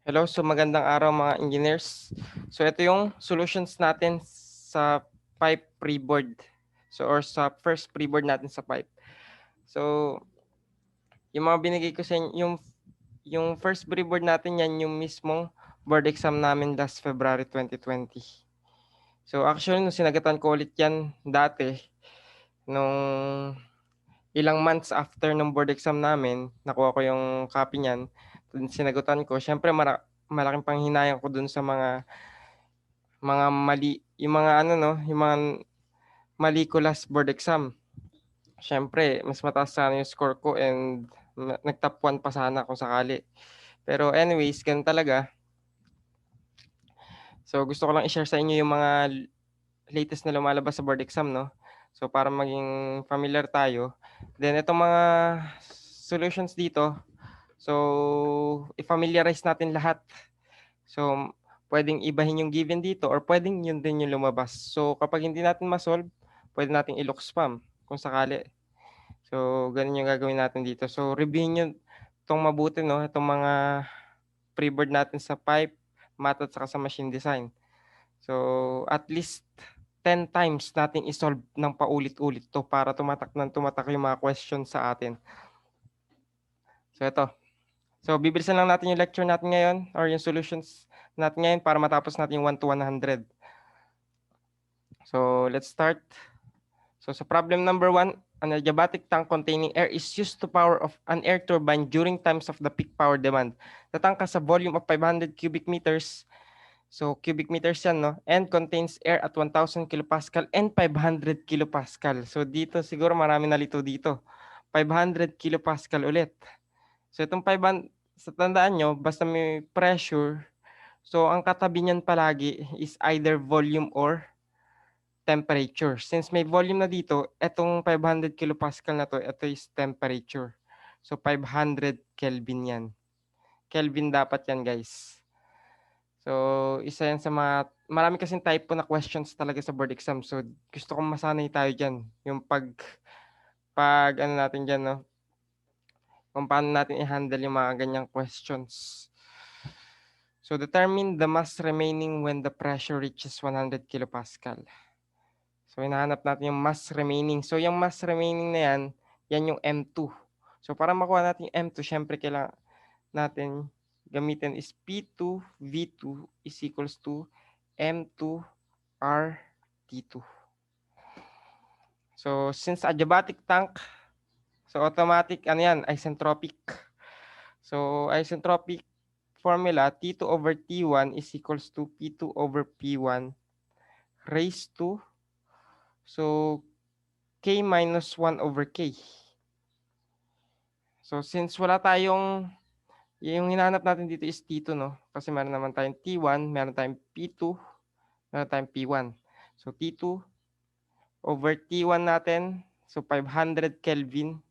Hello, so magandang araw mga engineers. So ito yung solutions natin sa pipe pre-board. So or sa first pre-board natin sa pipe. So yung mga binigay ko sa inyo, yung first pre-board natin yan yung mismong board exam namin last February 2020. So actually nung sinagatan ko ulit yan dati nung ilang months after ng board exam namin, nakuha ko yung copy niyan. Sinagutan ko. Syempre malaking panghinayang ko dun sa mga mali, yung mga ano no, yung mga mali ko last board exam. Siyempre, mas mataas sana yung score ko and nag-top 1 pa sana kung sakali. Pero anyways, ganun talaga. So gusto ko lang i-share sa inyo yung mga latest na lumalabas sa board exam, no? So para maging familiar tayo. Then itong mga solutions dito, so i-familiarize natin lahat. So pwedeng ibahin yung given dito or pwedeng yun din yung lumabas. So kapag hindi natin ma-solve, pwede nating i-look spam kung sakali. So ganun yung gagawin natin dito. So reviewin nyo itong mabuti, no? Itong mga pre-board natin sa pipe, math at saka sa machine design. So at least 10 times natin i-solve ng paulit-ulit to para tumatak yung mga questions sa atin. So ito. So bibilisan lang natin yung lecture natin ngayon or yung solutions natin ngayon para matapos natin yung 1 to 100. So let's start. So sa problem number 1, an adiabatic tank containing air is used to power of an air turbine during times of the peak power demand. The tank has a volume of 500 cubic meters. So cubic meters yan, no? And contains air at 1,000 kilopascal and 500 kilopascal. So dito siguro marami nalito dito. 500 kilopascal ulit. So itong 500, sa tandaan nyo, basta may pressure, so ang katabi niyan palagi is either volume or temperature. Since may volume na dito, etong 500 kilopascal na to, ito is temperature. So 500 Kelvin yan. Kelvin dapat yan, guys. So isa yan sa mga, marami kasing type po na questions talaga sa board exam. So gusto kong masanay tayo dyan. Yung pag ano natin dyan, no? Kung paano natin i-handle yung mga ganyang questions. So determine the mass remaining when the pressure reaches 100 kilopascal. So hinahanap natin yung mass remaining. So yung mass remaining na yan, yan yung M2. So para makuha natin yung M2, syempre kailangan natin gamitin is P2 V2 is equals to M2 R T2. So since adiabatic tank, so automatic ano yan, isentropic. So isentropic formula T2 over T1 is equals to P2 over P1 raised to so K minus 1 over K. So since wala tayong, yung hinahanap natin dito is T2, no? Kasi meron naman tayong T1, meron tayong P2, meron tayong P1. So T2 over T1 natin, so 500 Kelvin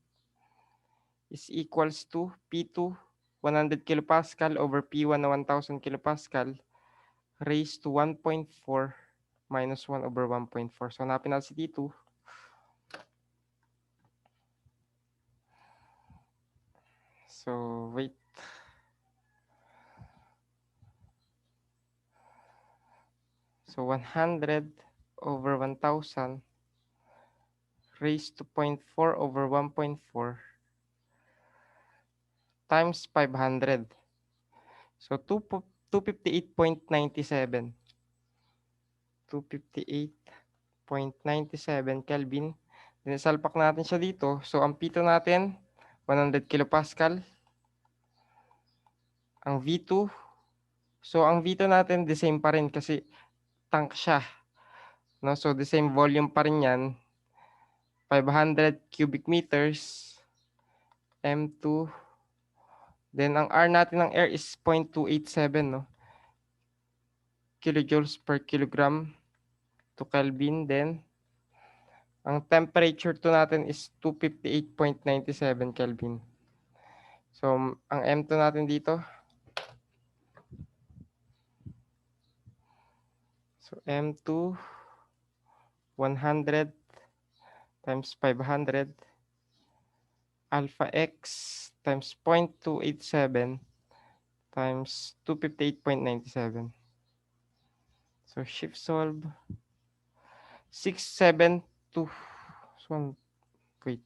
is equals to P2, 100 kilopascal over P1 na 1,000 kilopascal raised to 1.4 minus 1 over 1.4. So hanapin natin si T2. So wait. So 100 over 1,000 raised to 0.4 over 1.4 times 500. So 258.97. 258.97 Kelvin. Then salpak natin siya dito. So ang P2 natin 100 kilopascal. Ang V2, so ang V2 natin the same pa rin kasi tank siya. No? So the same volume pa rin yan. 500 cubic meters. M2. Then ang R natin ng air is 0.287, no? Kilojoules per kilogram to Kelvin. Then ang temperature to natin is 258.97 Kelvin. So ang M2 natin dito, so M2 100 times 500 alpha X times 0.287 times 258.97. So shift solve 672. So, wait.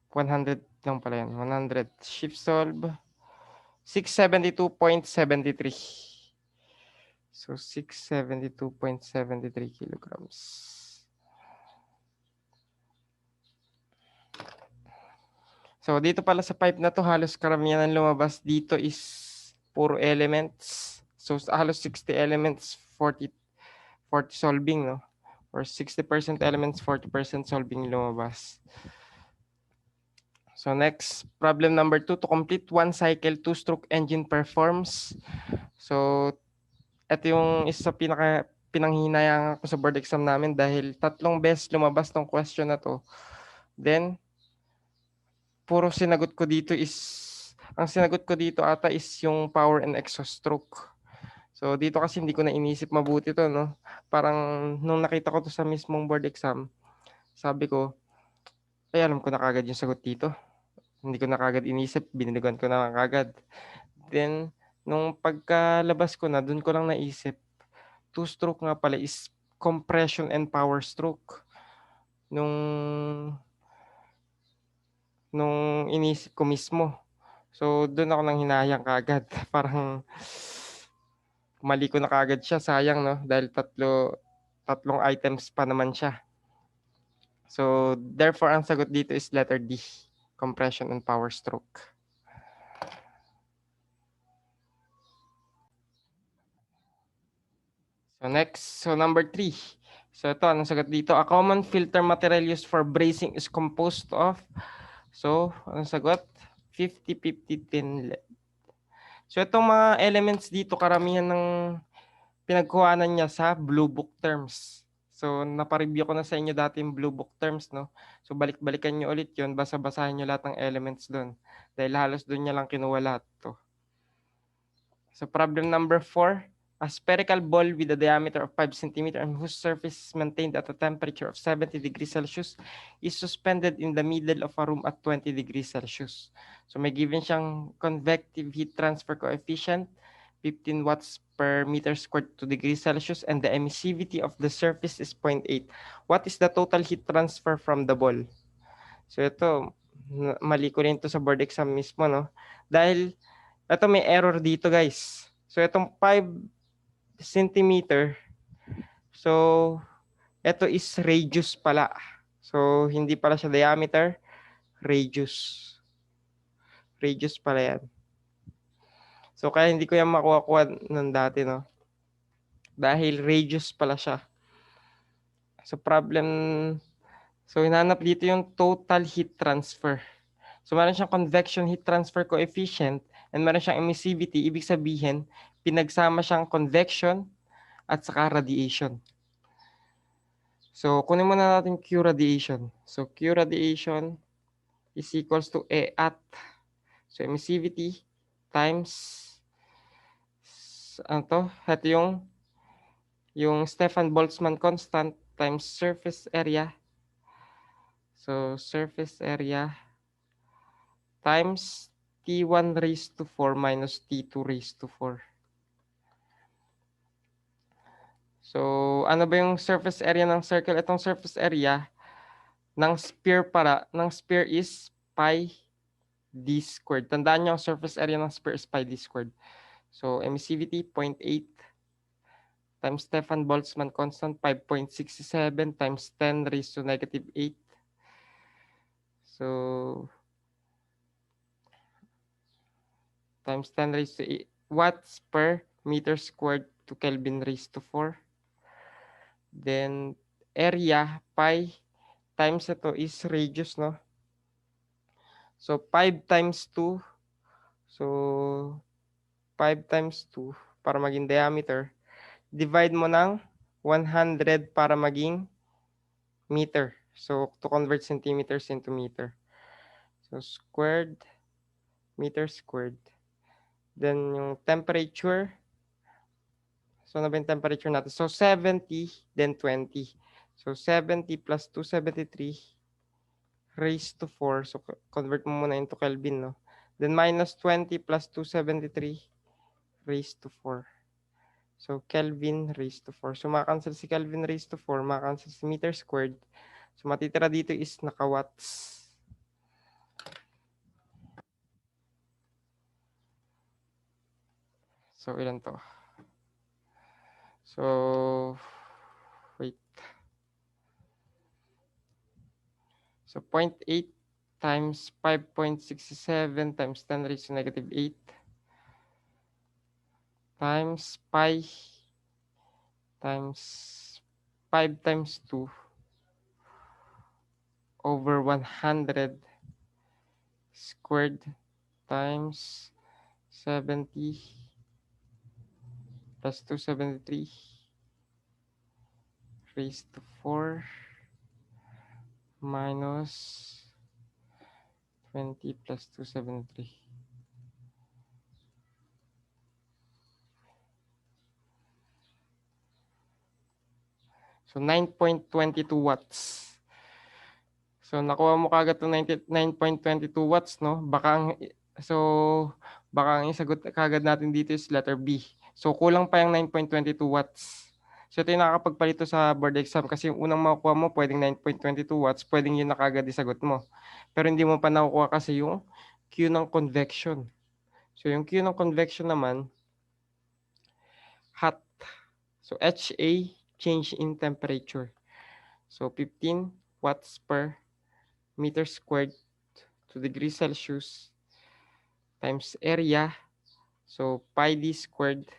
100 lang pala yan. 100. Shift solve 672.73. So 672.73 kilograms. So dito pala sa pipe na to, halos karamihan ng lumabas dito is puro elements. So halos 60 elements, 40 solving, no? Or 60% elements, 40% solving lumabas. So next, problem number 2, to complete one cycle, two-stroke engine performs. So ito yung isa sa pinanghinayangan ko sa board exam namin dahil 3 beses lumabas tong question na to. Then, puro sinagot ko dito is, ang sinagot ko dito ata is yung power and exhaust stroke. So dito kasi hindi ko na inisip mabuti to, no? Parang nung nakita ko to sa mismong board exam, sabi ko, ay alam ko na kagad yung sagot dito. Hindi ko na kagad inisip, biniligan ko na kagad. Then, nung pagkalabas ko na, dun ko lang naisip, two-stroke nga pala is compression and power stroke. Nung inisip ko mismo. So, doon ako nang hinayang kagad. Parang mali ko na kagad siya. Sayang, no? Dahil tatlong items pa naman siya. So, therefore, ang sagot dito is letter D, compression and power stroke. So, next. So, number 3. So, ito, anong sagot dito? A common filter material used for bracing is composed of, so, anong sagot? 50-50 thin lead. So, itong mga elements dito, karamihan ng pinagkuhanan niya sa Blue Book terms. So, napareview ko na sa inyo dati yung Blue Book terms, no? So, balik-balikan nyo ulit yun, basa-basahin nyo lahat ng elements doon. Dahil halos doon niya lang kinuha lahat to. So, problem number 4. A spherical ball with a diameter of 5 cm and whose surface is maintained at a temperature of 70 degrees Celsius is suspended in the middle of a room at 20 degrees Celsius. So, may given siyang convective heat transfer coefficient, 15 watts per meter squared to degrees Celsius, and the emissivity of the surface is 0.8. What is the total heat transfer from the ball? So, ito, mali ko rin ito sa board exam mismo, no? Dahil, ito may error dito, guys. So, itong 5 centimeter. So, ito is radius pala. So, hindi pala siya diameter, radius. Radius pala yan. So, kaya hindi ko yan makuha ng dati, no? Dahil radius pala siya. So, hinanap dito yung total heat transfer. So, meron siyang convection heat transfer coefficient and meron siyang emissivity. Ibig sabihin, pinagsama siyang convection at saka radiation. So, kunin muna natin Q radiation. So, Q radiation is equals to E at, so emissivity times, ano to? Ito yung Stefan Boltzmann constant times surface area. So, surface area times T1 raised to 4 minus T2 raised to 4. So, ano ba yung surface area ng circle? Itong surface area ng sphere is pi d squared. Tandaan nyo, ang surface area ng sphere is pi d squared. So, emissivity 0.8 times Stefan Boltzmann constant 5.67 times 10 raised to negative 8. So, times 10 raised to 8 watts per meter squared to Kelvin raised to 4. Then, area pi times ito is radius, no? So, 5 times 2. So, 5 times 2 para maging diameter. Divide mo ng 100 para maging meter. So, to convert centimeters into meter. So, squared, meter squared. Then, yung temperature. So, ano ba yung temperature natin? So, 70, then 20. So 70 plus 273 raised to 4. So convert mo muna into Kelvin, no? Then minus 20 plus 273 raised to 4. So Kelvin raised to 4. So makancel si Kelvin raised to 4, makancel si meter squared. So matitira dito is naka-watts. So ilan to? So wait. So 0.8 times 5.67 times 10 raised to negative 8 times pi times 5 times 2 over 100 squared times 70 plus 273 raised to 4 minus 20 plus 273. So 9.22 watts. So nakuha mo kagad to 9.22 watts, no? Baka ang isagot kagad natin dito is letter B. So kulang pa yung 9.22 watts. So ito yung nakakapagpalito sa board exam kasi yung unang makukuha mo pwedeng 9.22 watts, pwedeng yun na kagad isagot mo. Pero hindi mo pa nakukuha kasi yung Q ng convection. So yung Q ng convection naman, hot. So HA, change in temperature. So 15 watts per meter squared to degrees Celsius times area. So pi d squared.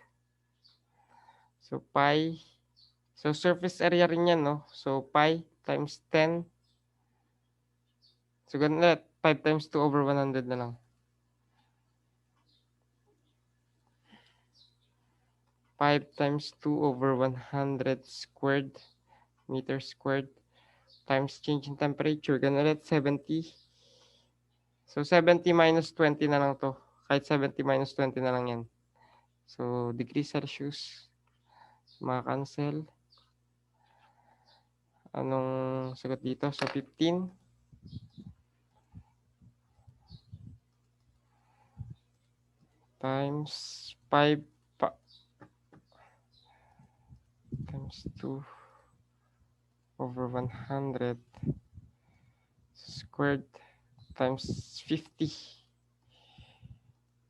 So pi. So surface area rin yan, no? So pi times 10. So ganun ulit. 5 times 2 over 100 na lang. 5 times 2 over 100 squared meter squared times change in temperature. Ganun ulit. 70. So 70 minus 20 na lang to. Kahit 70 minus 20 na lang yan. So degrees Celsius. Maka-cancel. Anong sagot dito? So 15 times 5 times 2 over 100 squared times 50.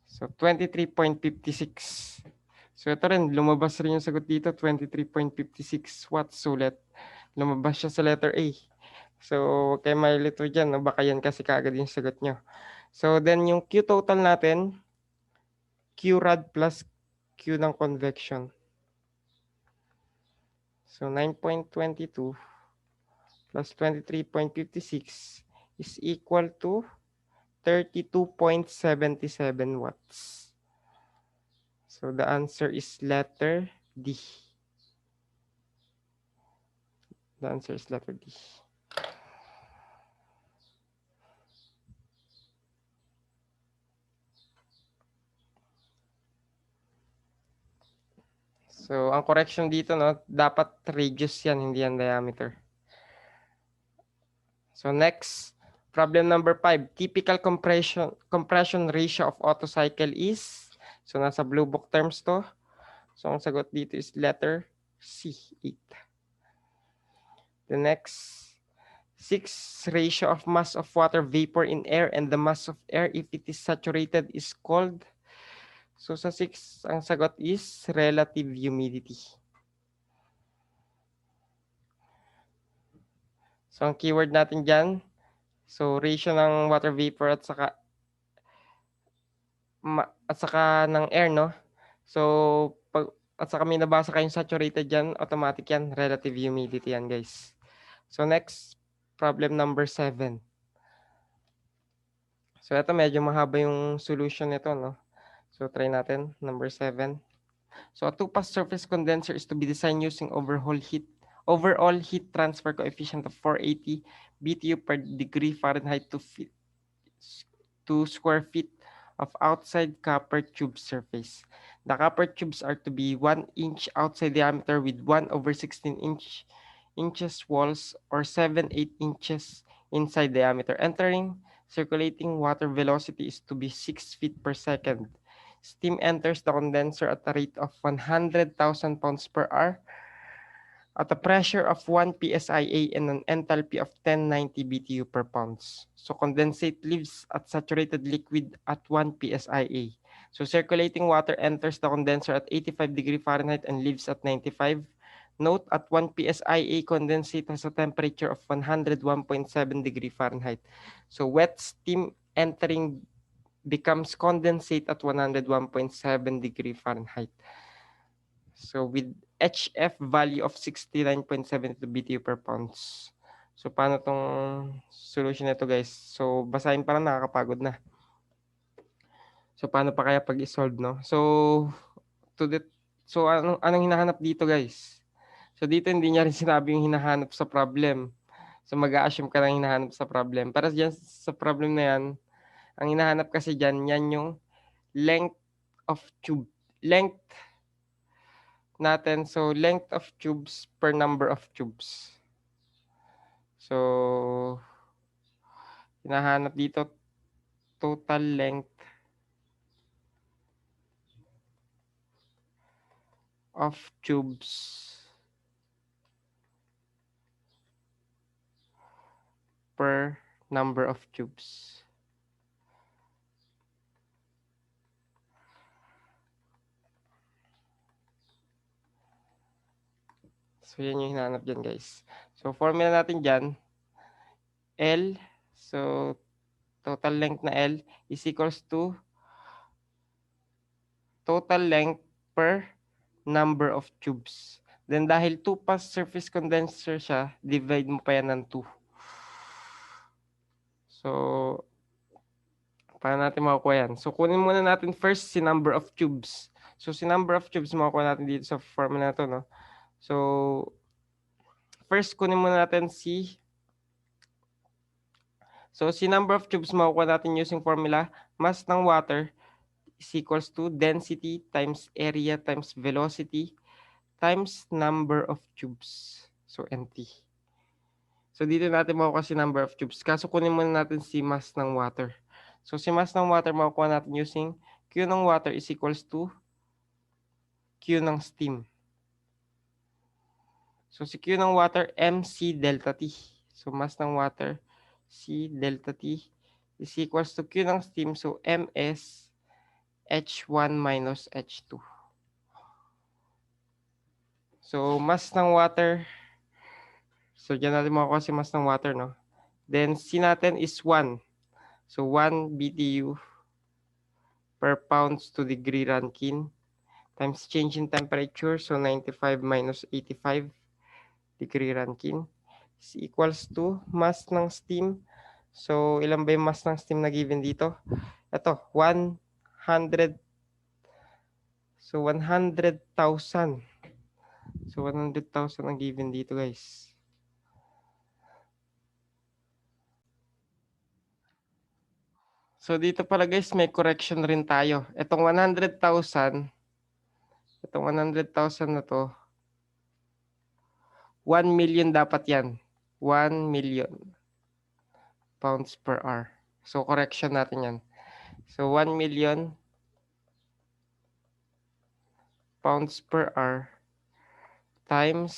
So 23.56. So ito rin, lumabas rin yung sagot dito, 23.56 watts ulit. Lumabas siya sa letter A. So huwag kayo malilito dyan, no? Baka yan kasi kaagad yung sagot nyo. So then yung Q total natin, Q rad plus Q ng convection. So 9.22 plus 23.56 is equal to 32.77 watts. So the answer is letter D. The answer is letter D. So ang correction dito, no, dapat radius yan, hindi yan diameter. So next, problem number 5. Typical compression ratio of Otto cycle is, so nasa blue book terms to. So ang sagot dito is letter C, 8. The next, 6 ratio of mass of water vapor in air and the mass of air if it is saturated is called. So sa 6, ang sagot is relative humidity. So ang keyword natin dyan, so ratio ng water vapor at saka ng air, no? So at saka may nabasa kayong saturated dyan, automatic yan, relative humidity yan, guys. So next, problem number 7. So ito medyo mahaba yung solution nito, no? So try natin, number 7. So a two-pass surface condenser is to be designed using overall heat transfer coefficient of 480 BTU per degree Fahrenheit to square feet of outside copper tube surface. The copper tubes are to be 1 inch outside diameter with 1/16 inch inches walls or 7-8 inches inside diameter. Entering circulating water velocity is to be 6 feet per second. Steam enters the condenser at a rate of 100,000 pounds per hour at a pressure of 1 psia and an enthalpy of 1090 BTU per pounds. So condensate leaves at saturated liquid at 1 psia. So circulating water enters the condenser at 85 degree Fahrenheit and leaves at 95. Note at 1 psia, condensate has a temperature of 101.7 degree Fahrenheit. So wet steam entering becomes condensate at 101.7 degree Fahrenheit. So with HF value of 69.72 BTU per pounds. So paano tong solution nito guys? So basahin pa lang nakakapagod na. So paano pa kaya pag i-solve no? So to the so anong hinahanap dito guys? So dito hindi niya rin sinabi yung hinahanap sa problem. So mag-a-assume ka lang hinahanap sa problem. Para diyan sa problem na yan, ang hinahanap kasi diyan yan yung length of tube. Length natin. So, length of tubes per number of tubes. So, hinahanap dito total length of tubes per number of tubes. So, yan yung hinahanap dyan, guys. So, formula natin dyan, L, so, total length na L is equals to total length per number of tubes. Then, dahil 2 pass surface condenser siya, divide mo pa yan ng 2. So, paano natin makukuha yan? So, kunin muna natin first si number of tubes. So, si number of tubes makukuha natin dito sa formula na to, no? So, first kunin muna natin si number of tubes makukuha natin using formula, mass ng water is equals to density times area times velocity times number of tubes. So, NT. So, dito natin makukuha si number of tubes. Kaso, kunin muna natin si mass ng water. So, si mass ng water makukuha natin using Q ng water is equals to Q ng steam. So, si Q ng water, mc delta T. So, mass ng water, C delta T is equals to Q ng steam. So, ms H1 minus H2. So, mass ng water. So, dyan natin makukuha si mass ng water, no? Then, C natin is 1. So, 1 BTU per pounds to degree Rankine times change in temperature. So, 95 minus 85 degree Rankine is equals to mass ng steam. So, ilan ba yung mass ng steam na given dito? Ito, 100. So, 100,000. So, 100,000 ang given dito, guys. So, dito pala, guys, may correction rin tayo. Itong 100,000 na to, 1 million dapat yan. 1 million pounds per hour. So, correction natin yan. So, 1 million pounds per hour times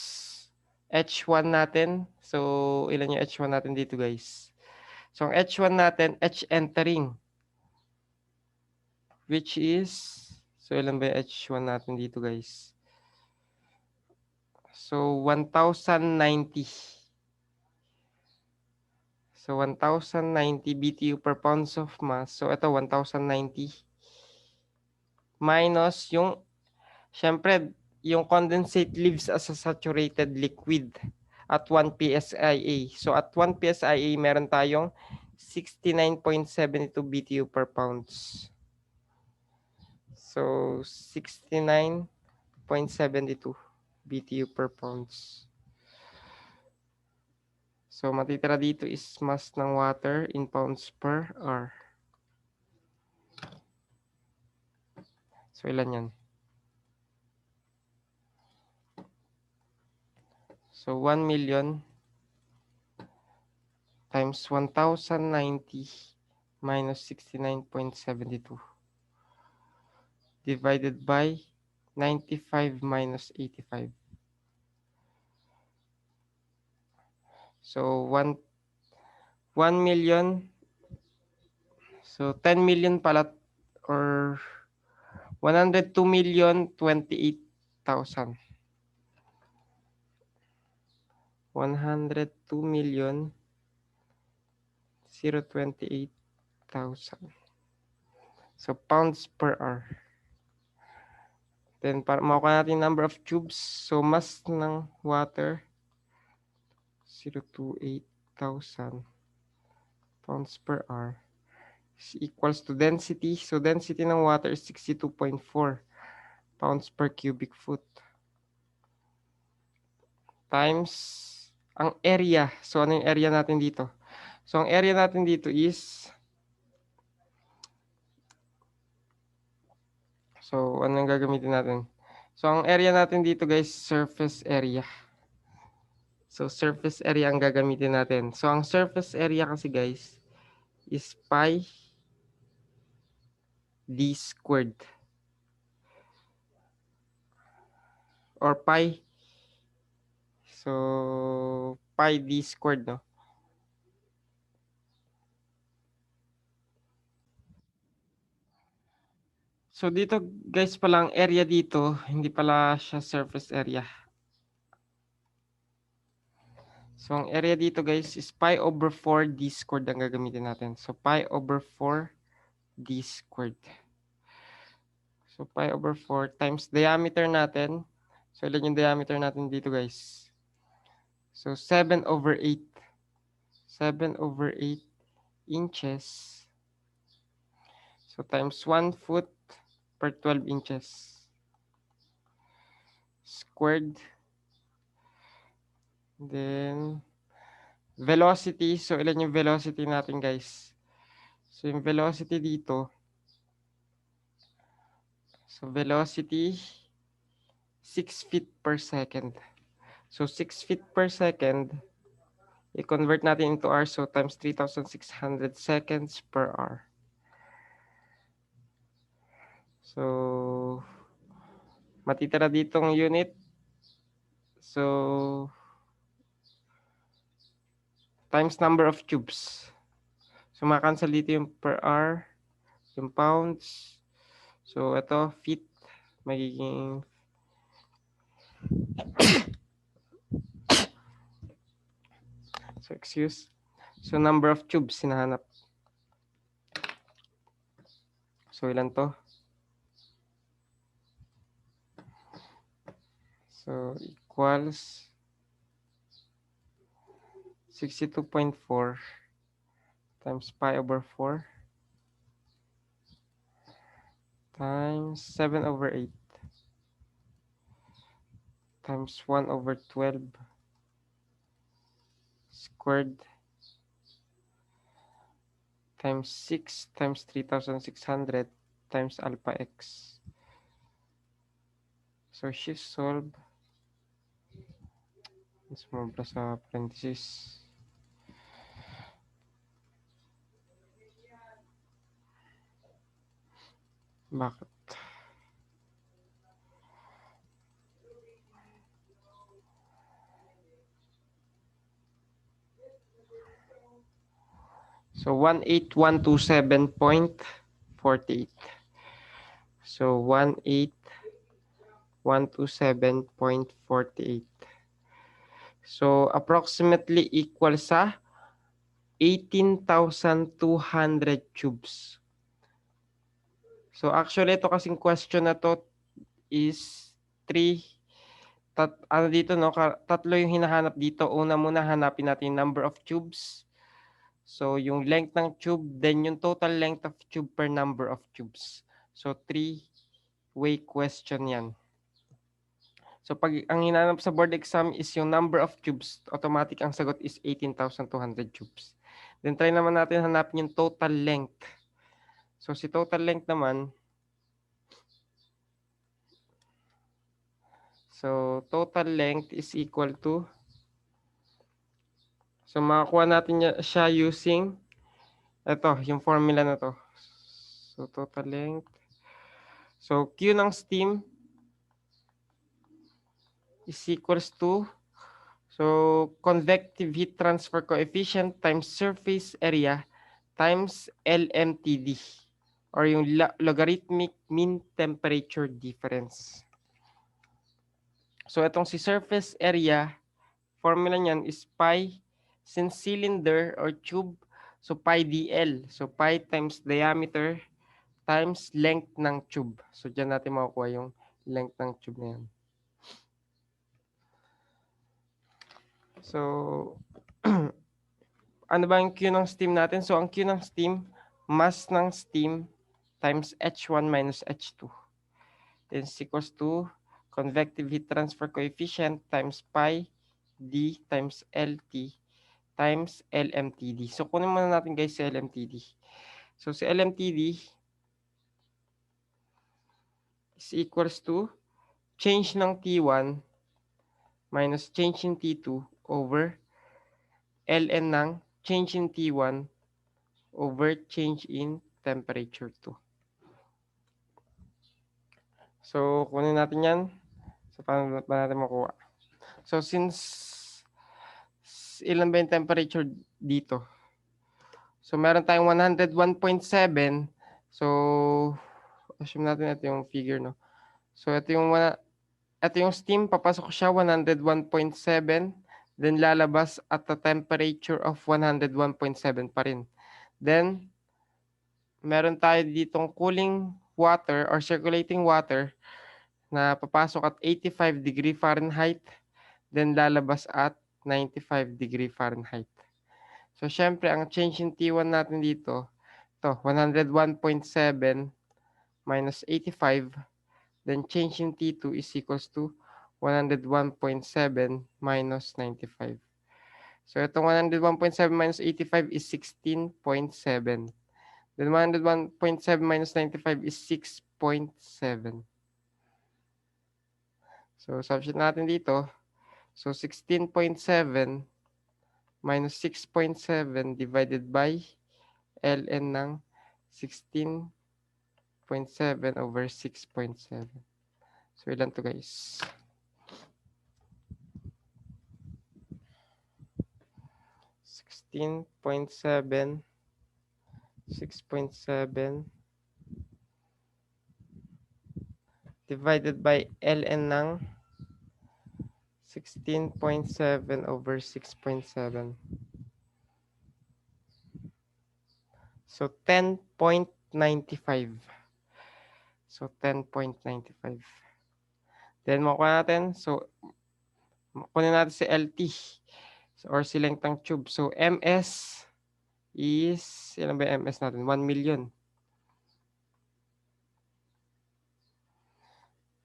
H1 natin. So, ilan yung H1 natin dito, guys? So, ang H1 natin, H entering. Which is, so ilan ba yung H1 natin dito, guys? So, 1,090. So, 1,090 BTU per pounds of mass. So, ito, 1,090. Minus yung, syempre, yung condensate leaves as a saturated liquid at 1 psia. So, at 1 psia, meron tayong 69.72 BTU per pounds. So, 69.72 BTU per pounds. So, matitira dito is mass ng water in pounds per hour. So, ilan yan? So 1 million times 1090 minus 69.72 divided by 95 minus 85. So 1 million. So 10 million pala, or 102,028,000. 102,028,000. So pounds per hour. Then para makuha natin number of tubes. So mass ng water 028,000 pounds per hour is equals to density. So density ng water is 62.4 pounds per cubic foot times ang area. So ano yung area natin dito? So ang area natin dito is, so ano yung gagamitin natin? So ang area natin dito guys, surface area. So surface area ang gagamitin natin. So ang surface area kasi guys is pi d squared or pi. So pi d squared, no? So dito guys pala ang area dito, hindi pala siya surface area. So ang area dito guys is pi over 4 d squared ang gagamitin natin. So pi over 4 d squared. So pi over 4 times diameter natin. So ilan yung diameter natin dito guys? So 7 over 8. 7 over 8 inches. So times 1 foot per 12 inches squared. Then velocity. So ilan yung velocity natin guys? So yung velocity dito. So velocity 6 feet per second. So 6 feet per second, i-convert natin into hours. So times 3,600 seconds per hour. So matitira ditong unit. So times number of tubes. So makancel dito yung per hour, yung pounds. So ito, feet, magiging so excuse. So number of tubes hinahanap. So ilan to? So equals 62.4 times pi over 4 times 7 over 8 times 1 over 12 squared times 6 times 3,600 times alpha x. So shift solve. Sumobra sa parenthesis. Bakit? So 18127.48. So 18127.48. So approximately equal sa 18,200 tubes. So actually ito kasing question na to is 3 ano dito no, tatlo yung hinahanap dito. Una muna hanapin natin number of tubes. So yung length ng tube, then yung total length of tube per number of tubes. So 3-way question yan. So pag ang hinanap sa board exam is yung number of tubes, automatic ang sagot is 18,200 tubes. Then try naman natin hanapin yung total length. So si total length naman, so total length is equal to So, makakuha natin siya using ito, yung formula na to. So, total length. So, Q ng steam is equals to, so, convective heat transfer coefficient times surface area times LMTD or yung logarithmic mean temperature difference. So, itong si surface area, formula niyan is pi, since cylinder or tube, so pi dl. So, pi times diameter times length ng tube. So, dyan natin makukuha yung length ng tube na yan. So, ano ba yung Q ng steam natin? So, ang Q ng steam, mass ng steam times H1 minus H2. Then is equals to convective heat transfer coefficient times pi d times LT times LMTD. So, kunin muna natin guys si LMTD. So, si LMTD is equals to change ng T1 minus change in T2 over ln ng change in T1 over change in temperature 2. So, kunin natin yan. So, paano ba natin makuha? So, since ilan ba yung temperature dito? So, meron tayong 101.7. So, assume natin ito yung figure, no? So, ito yung steam, papasok siya 101.7. Then, lalabas at a temperature of 101.7 pa rin. Then, meron tayo ditong cooling water or circulating water na papasok at 85 degree Fahrenheit, then lalabas at 95 degree Fahrenheit. So, syempre, ang change in T1 natin dito, ito, 101.7 minus 85, then change in T2 is equals to 101.7 minus 95. So, itong 101.7 minus 85 is 16.7. Then 101.7 minus 95 is 6.7. So, substitute natin dito. So, 16.7 minus 6.7 divided by ln ng 16.7 over 6.7. So, ilan to guys? 16.7, 6.7 divided by ln ng 16.7 over 6.7. So, 10.95. So, 10.95. Then, makuha natin. So, kunin natin si LT. So, or si length ng tube. So, MS is, ilan ba yung MS natin? 1 million.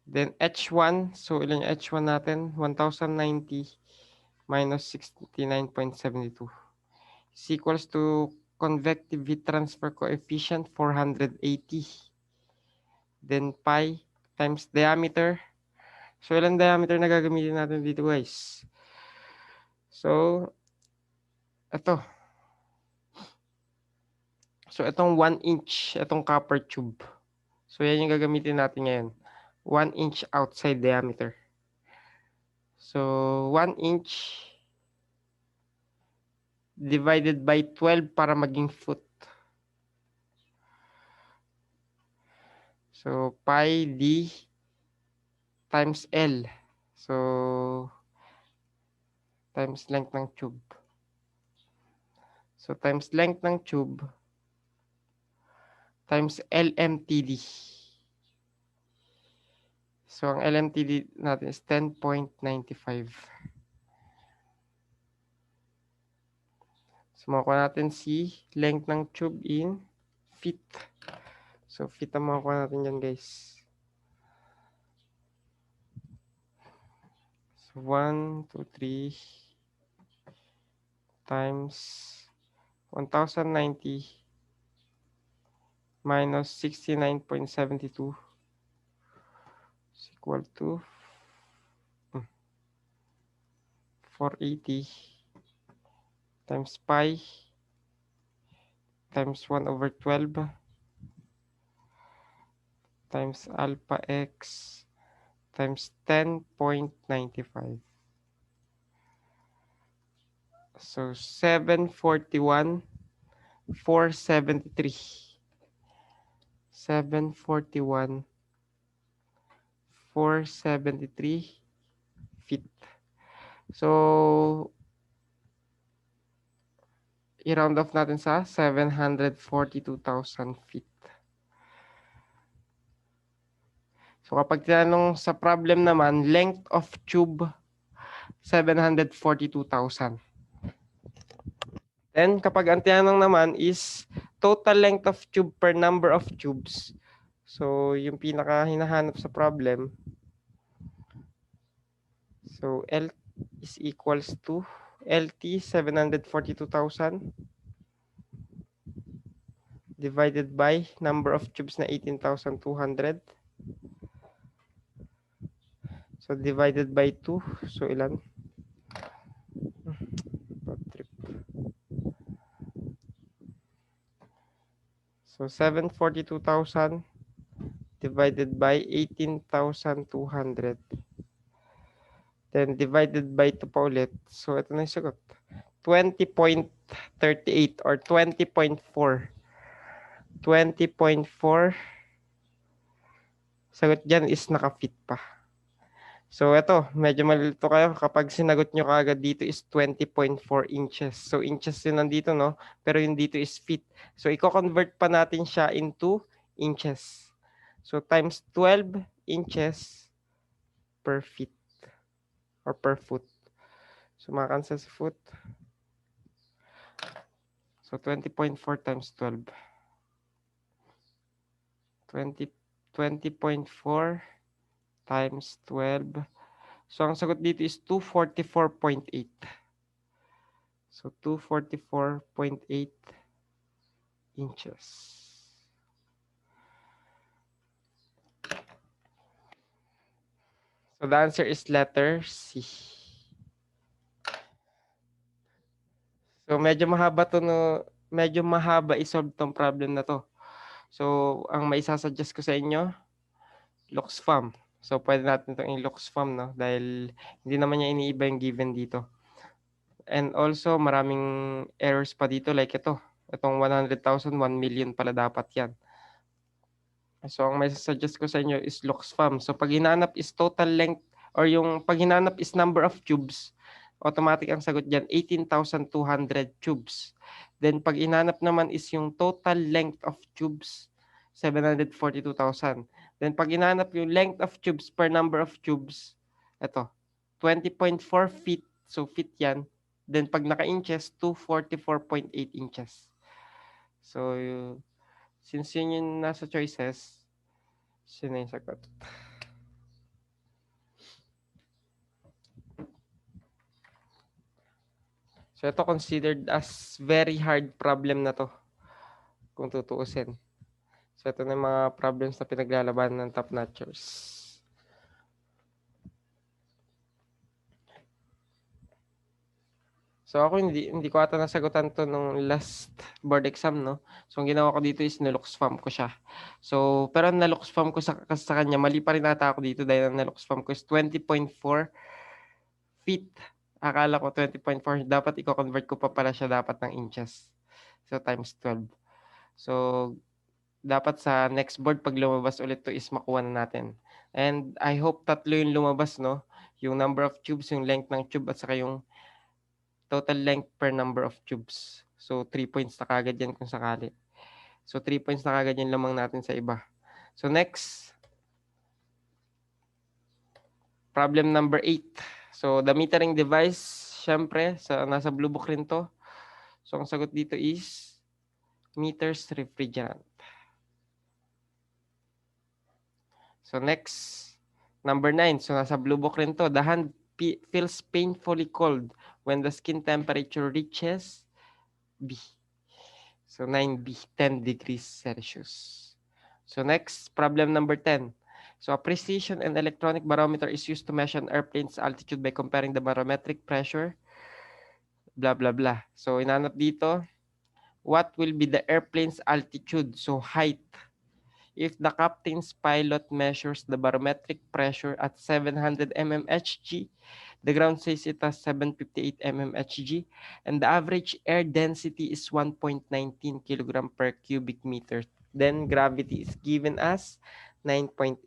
Then, H1. So, ilan yung H1 natin? 1,090 minus 69.72 is equals to convective heat transfer coefficient 480. Then, pi times diameter. So, ilan diameter na gagamitin natin dito guys? So, ito. So, itong 1 inch, itong copper tube. So, yan yung gagamitin natin ngayon. 1 inch outside diameter. So, 1 inch divided by 12 para maging foot. So, pi d times L. So, times length ng tube. So, times length ng tube times LMTD. So, ang LMTD natin is 10.95. So, makuha natin si length ng tube in feet. So, feet ang makuha natin dyan, guys. So, 1, 2, 3 times 1,090 minus 69.72 is equal to 480 times pi times 1 over 12 times alpha x times 10.95. So 741, 473. 741, 473 feet. So, i-round off natin sa 742,000 feet. So, kapag tinanong sa problem naman, length of tube, 742,000. Then, kapag ang tinanong naman is total length of tube per number of tubes. So, yung pinaka hinahanap sa problem. So, L is equals to LT 742,000 divided by number of tubes na 18,200. So, divided by 2. So, ilan? So, 742,000 divided by 18,200. Then, divided by 2 pa ulit. So, ito na yung sagot. 20.38 or 20.4. 20.4. Sagot dyan is naka-fit pa. So, ito, medyo malilito kayo kapag sinagot nyo kaagad dito is 20.4 inches. So, inches yun nandito, no? Pero yung dito is feet. So, i-convert pa natin siya into inches. So, times 12 inches per feet or per foot. So, makakansel sa foot. So, 20.4 times 12. 20.4 times 12. So, ang sagot dito is 244.8. So, 244.8 inches. So, the answer is letter C. So, medyo mahaba to, no? Medyo mahaba isolve tong problem na to. So, ang may sasuggest ko sa inyo, LoxFam. So, pwede natin itong i-LoxFam, no? Dahil hindi naman niya iniiba yung given dito. And also, maraming errors pa dito like ito. Itong 100,000, 1 million pala dapat yan. So, ang may suggest ko sa inyo is LoxFam. So, pag hinanap is total length or yung pag hinanap is number of tubes, automatic ang sagot dyan, 18,200 tubes. Then, pag hinanap naman is yung total length of tubes, 742,000. Then, pag hinanap yung length of tubes per number of tubes, ito, 20.4 feet. So, feet yan. Then, pag naka-inches, 244.8 inches. So, since yun yung nasa choices, yun na yung sagot. So, ito considered as very hard problem na to, kung tutuusin. So, ito na yung mga problems na pinaglalabanan ng top notchers. So, ako hindi ko ata nasagutan to nung last board exam, no? So, ang ginawa ko dito is niluxfam ko siya. So, pero ang naluxfam ko sa kanya, mali pa rin ata ako dito dahil ang naluxfam ko is 20.4 feet. Akala ko 20.4. Dapat i-convert ko pa pala siya dapat ng inches. So, times 12. So, dapat sa next board, pag lumabas ulit to is makuha na natin. And I hope tatlo yung lumabas, no? Yung number of tubes, yung length ng tube, at saka yung total length per number of tubes. So, 3 points na kagad yan kung sakali. So, 3 points na kagad yung lamang natin sa iba. So, next. Problem number 8. So, the metering device, syempre, nasa blue book rin to. So, ang sagot dito is meters refrigerant. So, next. Number 9. So, nasa blue book rin to. The hand feels painfully cold when the skin temperature reaches B. So, 9B, 10 degrees Celsius. So, next, problem number 10. So, a precision and electronic barometer is used to measure an airplane's altitude by comparing the barometric pressure blah, blah, blah. So, inanap dito, what will be the airplane's altitude? So, height. If the captain's pilot measures the barometric pressure at 700 mmHg, the ground says it has 758 mmHg, and the average air density is 1.19 kg per cubic meter. Then gravity is given as 9.8.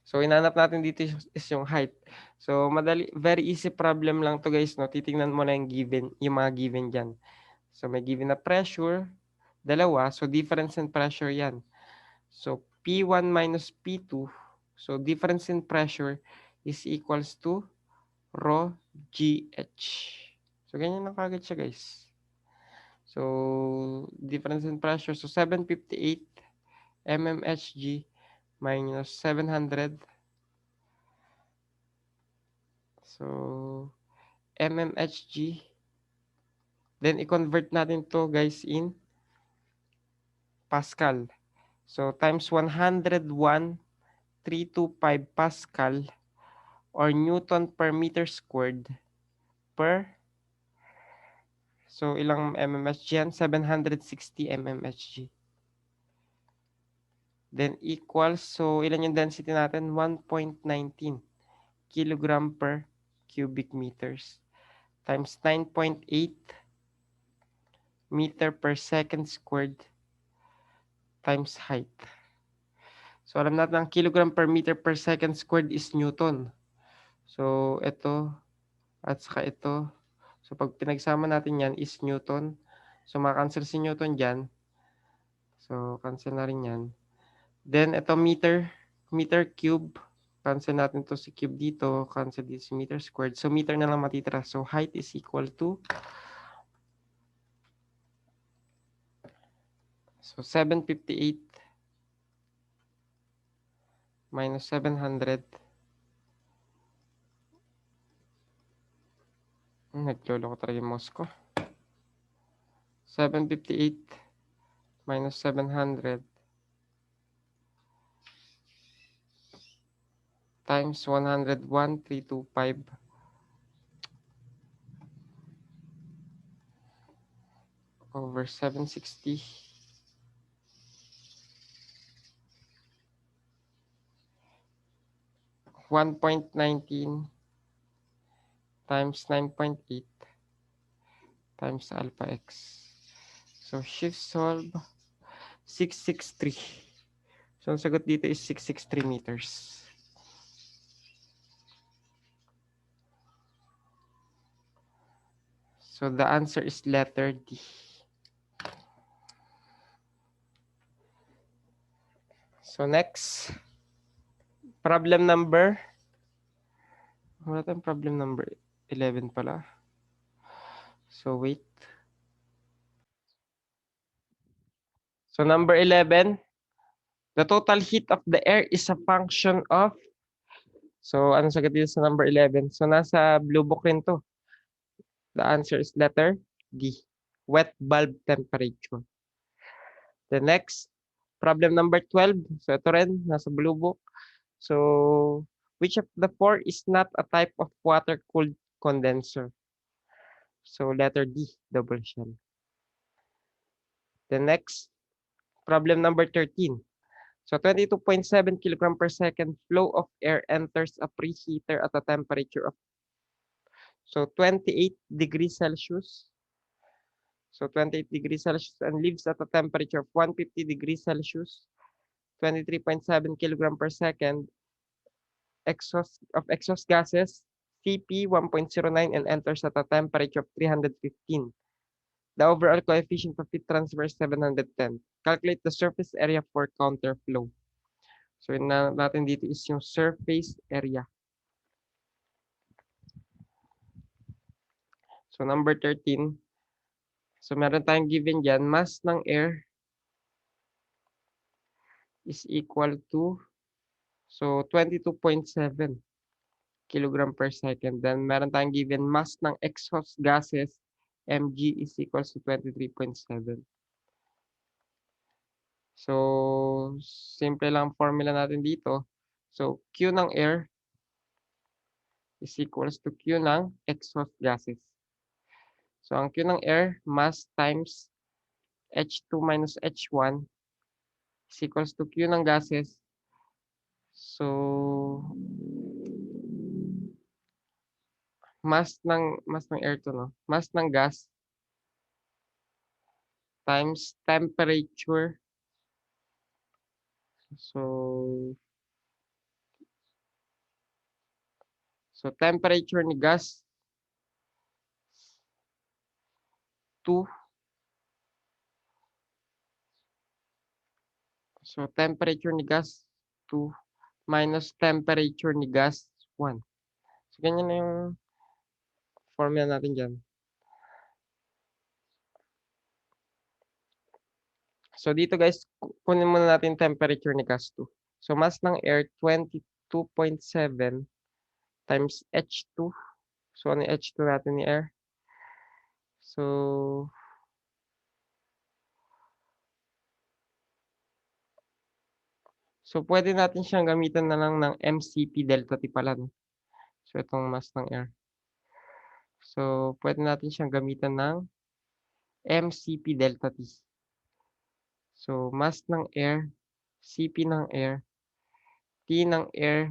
So, inanap natin dito is yung height. So, madali, very easy problem lang to guys, no? Titingnan mo na yung mga given dyan. So, may given na pressure, dalawa. So, difference in pressure yan. So, P1 minus P2. So, difference in pressure is equals to rho GH. So, ganyan lang kagad siya guys. So, difference in pressure. So, 758 mmHg minus 700. So, mmHg. Then, i-convert natin to guys in Pascal. So, times 101,325 Pascal or Newton per meter squared per, so ilang mmHg yan? 760 mmHg. Then equals, so ilan yung density natin? 1.19 kilogram per cubic meters times 9.8 meter per second squared times height. So alam natin ang kilogram per meter per second squared is Newton. So ito at saka ito. So pag pinagsama natin yan is Newton. So makancel si Newton dyan. So cancel na rin yan. Then ito meter cube. Cancel natin to si cube dito. Cancel dito si meter squared. So meter na lang matitira. So height is equal to, so 758 minus 700. Naglolo ko talaga yung mouse ko. 758 minus 700 times 101,325 over 760. 1.19 times 9.8 times alpha x. So, shift solve 663. So, ang sagot dito is 663 meters. So, the answer is letter D. So, next. Problem number. Wala tayong problem number 11 pala. So, wait. So, number 11. The total heat of the air is a function of. So, anong sagot dito sa number 11? So, nasa blue book rin to. The answer is letter D. Wet bulb temperature. The next, problem number 12. So, ito rin, nasa blue book. So, which of the four is not a type of water-cooled condenser? So, letter D, double shell. The next, problem number 13. So, 22.7 kilogram per second flow of air enters a preheater at a temperature of, so 28 degrees Celsius. So, 28 degrees Celsius and leaves at a temperature of 150 degrees Celsius. 23.7 kilogram per second exhaust gases, CP 1.09, and enters at a temperature of 315. The overall coefficient of heat transfer is 710. Calculate the surface area for counterflow. So, yun na natin dito is yung surface area. So, number 13. So, meron tayong given dyan, mass ng air is equal to, so 22.7 kilogram per second. Then, meron tayong given mass ng exhaust gases, mg is equals to 23.7. So, simple lang formula natin dito. So, Q ng air is equals to Q ng exhaust gases. So, ang Q ng air, mass times H2 minus H1 is equals to Q ng gases. So, mass ng air to, no? Mass ng gas times temperature. So temperature ni gas 2. So temperature ni gas 2 minus temperature ni gas 1. So ganyan na yung formula natin dyan. So dito guys, kunin muna natin temperature ni gas 2. So mass ng air 22.7 times H2. So ano yung H2 natin ni air? So pwede natin siyang gamitan na lang ng MCP delta T pala, no? So itong mass ng air. So pwede natin siyang gamitan ng MCP delta T. So mass ng air, CP ng air, T ng air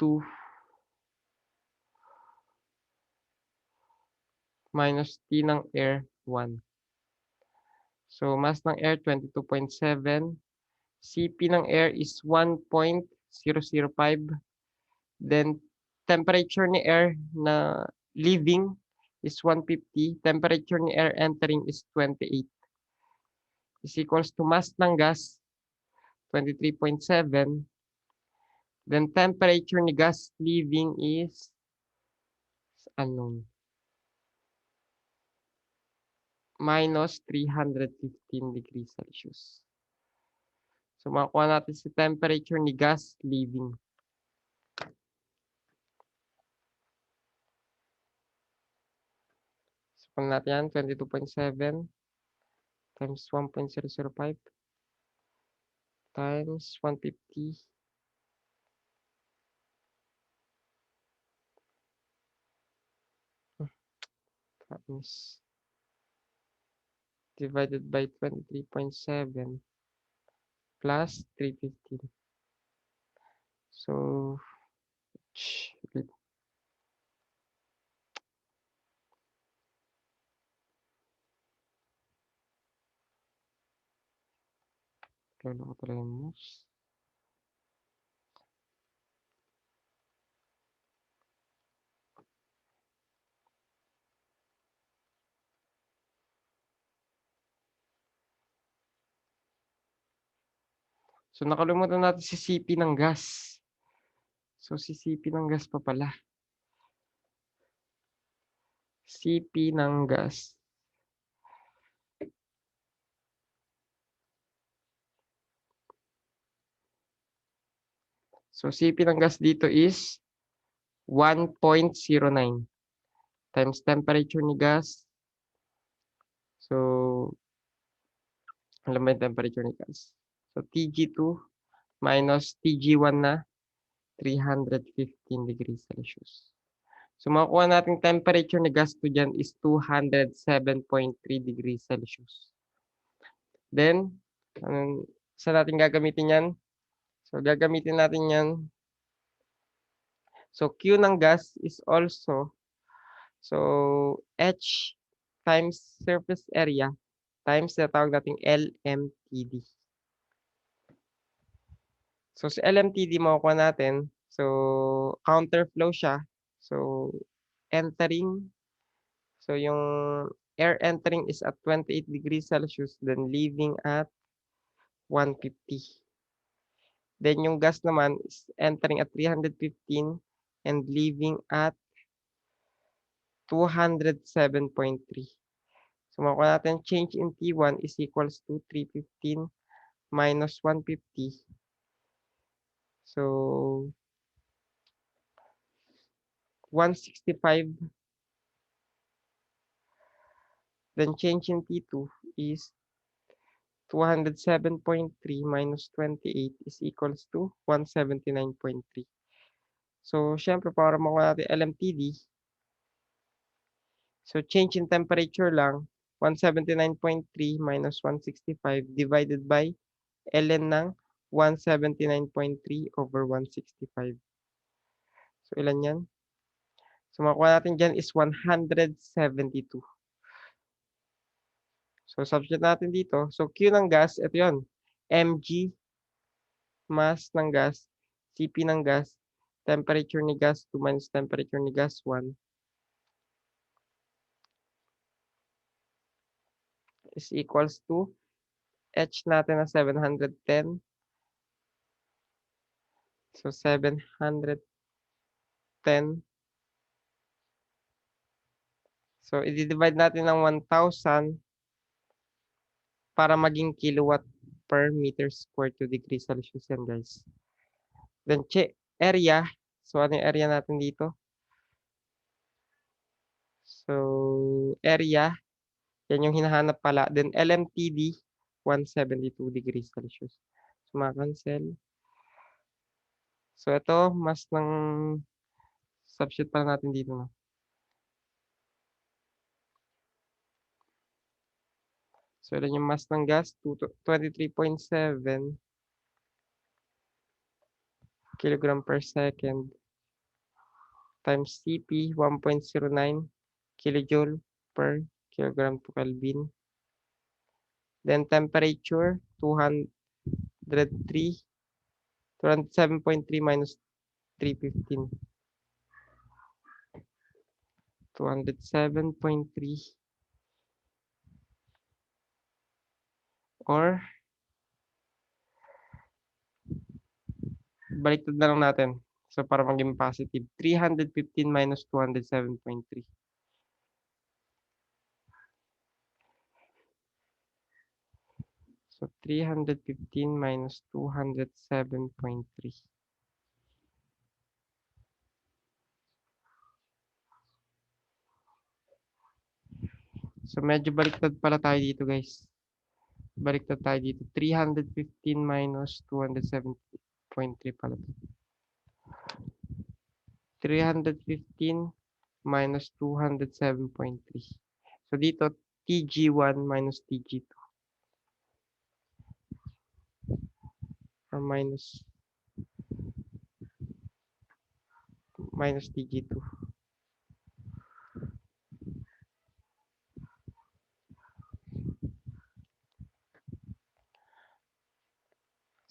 2 minus T ng air 1. So mass ng air 22.7, CP ng air is 1.005. Then temperature ni air na leaving is 150. Temperature ni air entering is 28. Is equals to mass ng gas 23.7. Then temperature ni gas leaving is unknown. Minus 315 degrees Celsius. So makuha natin si temperature ni gas leaving. So kung natin yan, 22.7 times 1.005 times 150 times divided by 23.7 plus 315. So, kailan ko talaga yung mouse. So, nakalimutan natin si CP ng gas. So, si CP ng gas pa pala. CP ng gas. So, CP ng gas dito is 1.09 times temperature ni gas. So, alam mo yung temperature ni gas. So, TG2 minus TG1 na 315 degrees Celsius. So, makukuha natin temperature ni gas to dyan is 207.3 degrees Celsius. Then, saan natin gagamitin yan? So, gagamitin natin yan. So, Q ng gas is also, so, H times surface area times na tawag nating LMTD. So, sa LMTD makukuha natin, so, counterflow siya. So, entering, so, yung air entering is at 28 degrees Celsius, then leaving at 150. Then, yung gas naman is entering at 315 and leaving at 207.3. So, makuha natin change in T1 is equals to 315 minus 150. So, 165. Then change in T2 is 207.3 minus 28 is equals to 179.3. So, syempre, para makuha natin LMTD, so change in temperature lang, 179.3 minus 165 divided by ln ng 179.3 over 165. So, ilan yan? So, makuha natin dyan is 172. So, substitute natin dito. So, Q ng gas, ito yun. mg, mass ng gas, Cp ng gas, temperature ni gas 2 minus temperature ni gas 1 is equals to H natin na 710. So, 710. So, i-divide natin ng 1,000 para maging kilowatt per meter square to degree Celsius yan, guys. Then, area. So, ano yung area natin dito? So, area. Yan yung hinahanap pala. Then, LMTD, 172 degrees Celsius. So, ma-cancel. So, ito, mas ng substitute pala natin dito, no? So, ilan yung mass ng gas? 23.7 kilogram per second times Cp, 1.09 kilojoule per kilogram to Kelvin. Then, temperature, 203, 207.3 minus 315. 207.3 or baliktad na lang natin. So, para maging positive. 315 minus 207.3. So, 315 minus 207.3. So, medyo baliktad pala tayo dito, guys. Baliktad tayo dito. 315 minus 207.3 pala. 315 minus 207.3. So, dito, TG1 minus TG2. Or minus TG2.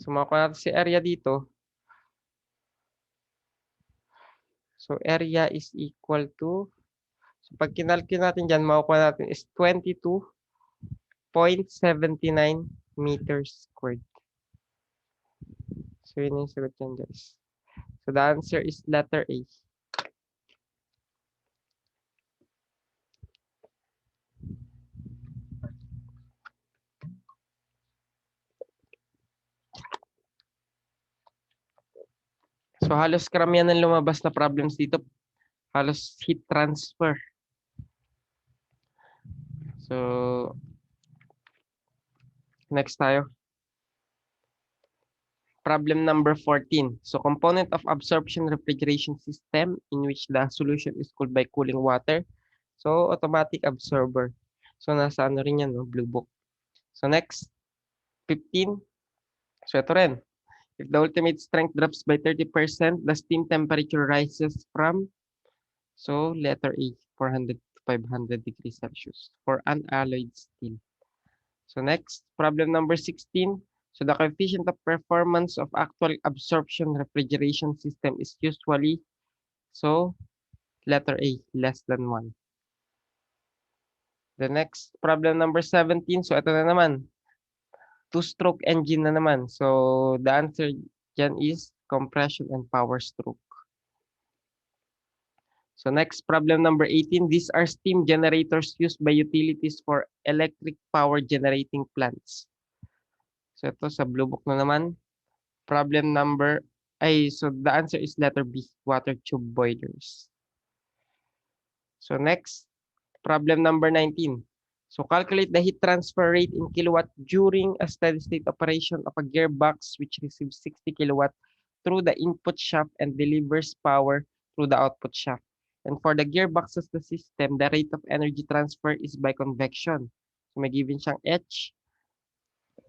So, makuha natin si area dito. So, area is equal to, so pag kinalculate natin dyan, makukuha natin is 22.79 meters squared. So, yun yung sagot dyan, guys. So, the answer is letter A. So, halos karamihan ng lumabas na problems dito, halos heat transfer. So, next tayo. Problem number 14. So, component of absorption refrigeration system in which the solution is cooled by cooling water. So, automatic absorber. So, nasa ano rin yan, no? Blue book. So, next, 15. So, ito rin. If the ultimate strength drops by 30%, the steam temperature rises from, so letter A, 400 to 500 degrees Celsius for unalloyed steel. So next, problem number 16. So the coefficient of performance of actual absorption refrigeration system is usually, so letter A, less than 1. The next, problem number 17. So ito na naman, two-stroke engine na naman. So the answer dyan is compression and power stroke. So next, problem number 18. These are steam generators used by utilities for electric power generating plants. So ito sa blue book na naman. Problem number, so the answer is letter B, water tube boilers. So next, problem number 19. So calculate the heat transfer rate in kilowatt during a steady state operation of a gearbox which receives 60 kilowatt through the input shaft and delivers power through the output shaft. And for the gearbox of the system, the rate of energy transfer is by convection. So may given siyang H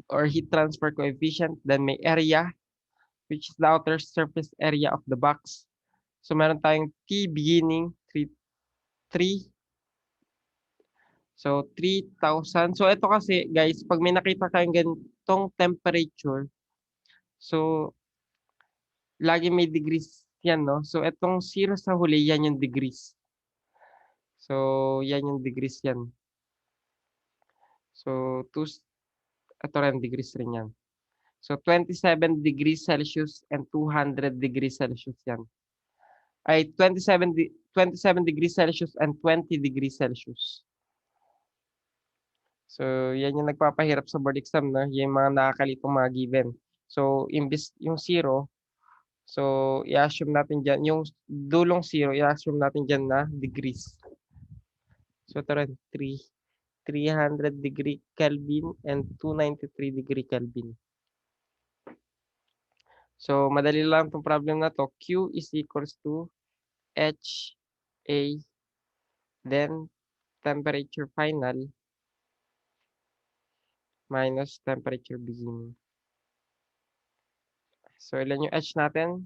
or heat transfer coefficient, then may area, which is the outer surface area of the box. So meron tayong T beginning 3. So 3,000. So ito kasi guys, pag may nakita kayong ganitong temperature, so lagi may degrees yan, no? So itong 0 sa huli, yan yung degrees. So yan yung degrees yan. So ito rin degrees rin yan. So 27 degrees Celsius and 200 degrees Celsius yan. Ay 27 degrees Celsius and 20 degrees Celsius. So yan yung nagpapahirap sa board exam, no? Yung mga nakakalitong mga given. So imbis yung 0, so i-assume natin diyan yung dulong 0, i-assume natin diyan na degrees. So ito rin 300 degree Kelvin and 293 degree Kelvin. So madali lang tong problem na to. Q is equals to H A then temperature final minus temperature beginning. So ilan yung H natin?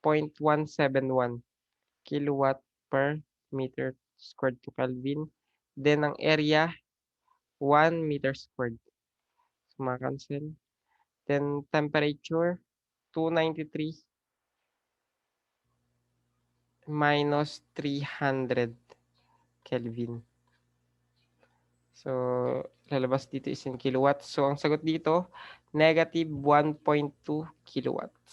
0.171 kilowatt per meter squared to Kelvin. Then ang area 1 meter squared. So maka-cancel. Then temperature 293 minus 300 Kelvin. So lalabas dito is in kilowatts. So ang sagot dito negative 1.2 kilowatts.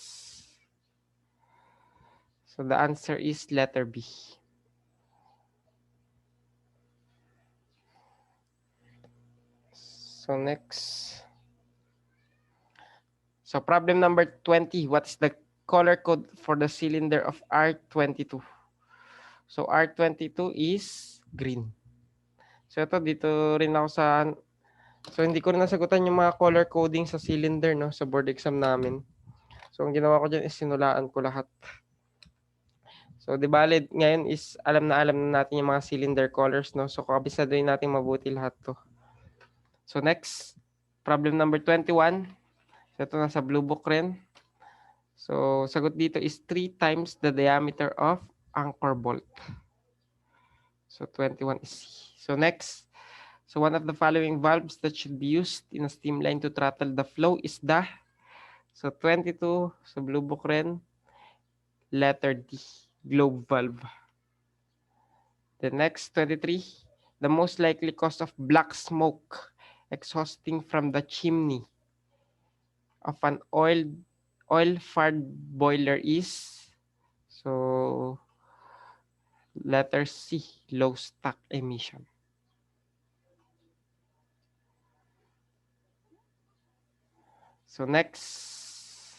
So the answer is letter B. So next. So problem number 20. What's the color code for the cylinder of R22? So R22 is green. So ito dito rin ako sa hindi ko rin nasagutan yung mga color coding sa cylinder, no, sa board exam namin. So ang ginawa ko diyan is sinulaan ko lahat. So di bale ngayon is alam na natin yung mga cylinder colors, no. So kabisaduhin natin mabuti lahat 'to. So next, problem number 21. So ito nasa blue book rin. So sagot dito is 3 times the diameter of anchor bolt. So 21 is C. So next, so one of the following valves that should be used in a steam line to throttle the flow is the, so 22, so blue book rin, letter D, globe valve. The next, 23, the most likely cause of black smoke exhausting from the chimney of an oil-fired boiler is, so letter C, low stack emission. So next,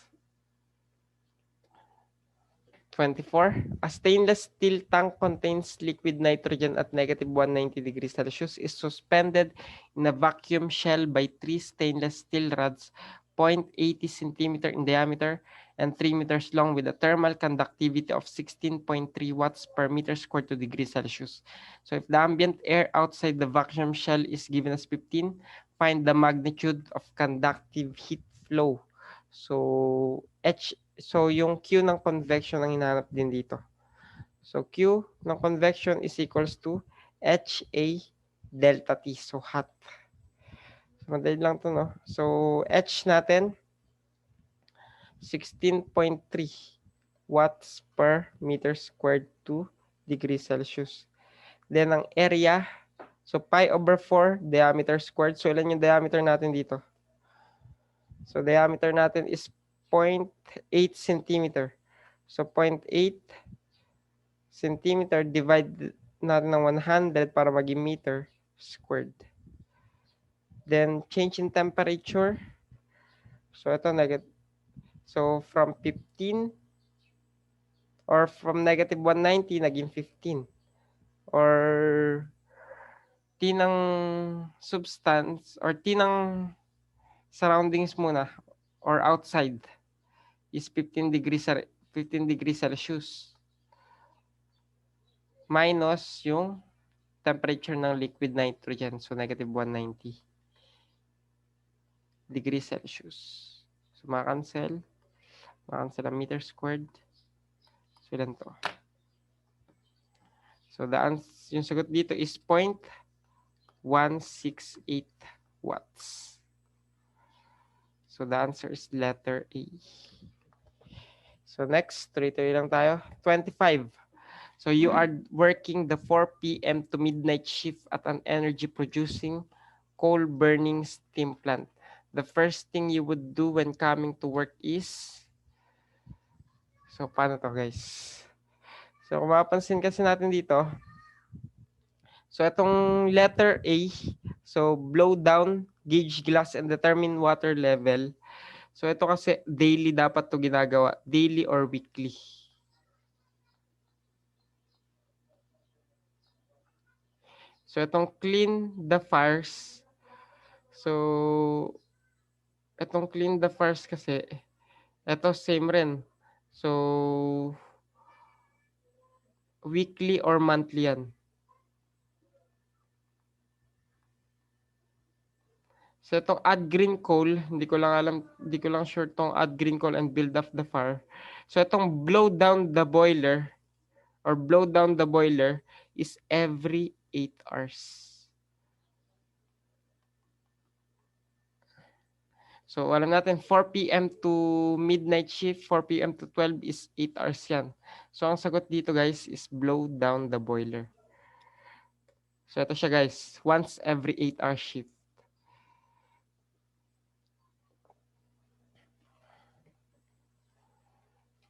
24. A stainless steel tank contains liquid nitrogen at negative 190 degrees Celsius is suspended in a vacuum shell by 3 stainless steel rods 0.80 centimeter in diameter and 3 meters long with a thermal conductivity of 16.3 watts per meter squared to degrees Celsius. So if the ambient air outside the vacuum shell is given as 15, find the magnitude of conductive heat flow. So yung Q ng convection ang hinahanap din dito. So Q ng convection is equals to HA delta T. So hot. So madali lang to, no? So H natin 16.3 watts per meter squared to degrees Celsius. Then ang area, so pi over 4 diameter squared. So ilan yung diameter natin dito? So diameter natin is 0.8 centimeter. So 0.8 centimeter divide natin ng 100 para maging meter squared. Then change in temperature. So ito negative. So from 15 or from negative 190 naging 15. Or T ng substance or T ng surroundings muna or outside. is 15 degrees Celsius minus yung temperature ng liquid nitrogen. So, negative 190 degrees Celsius. So, makancel ang meter squared. So, ilan to? So, yung sagot dito is 0.168 watts. So, the answer is letter A. So, next, tuloy-tuloy lang tayo. 25. So, you are working the 4 p.m. to midnight shift at an energy-producing coal-burning steam plant. The first thing you would do when coming to work is... So, paano to, guys? So, kung mapapansin kasi natin dito, so, itong letter A, so, blow down, gauge glass, and determine water level. So, ito kasi daily dapat to ginagawa. Daily or weekly. So, itong clean the fires. So, itong clean the fires kasi, ito same rin. So, weekly or monthly yan. So, itong add green coal, hindi ko lang sure itong add green coal and build up the fire. So, itong blow down the boiler is every 8 hours. So, alam natin, 4 p.m. to midnight shift, 4 p.m. to 12 is 8 hours yan. So, ang sagot dito, guys, is blow down the boiler. So, ito siya, guys. Once every 8-hour shift.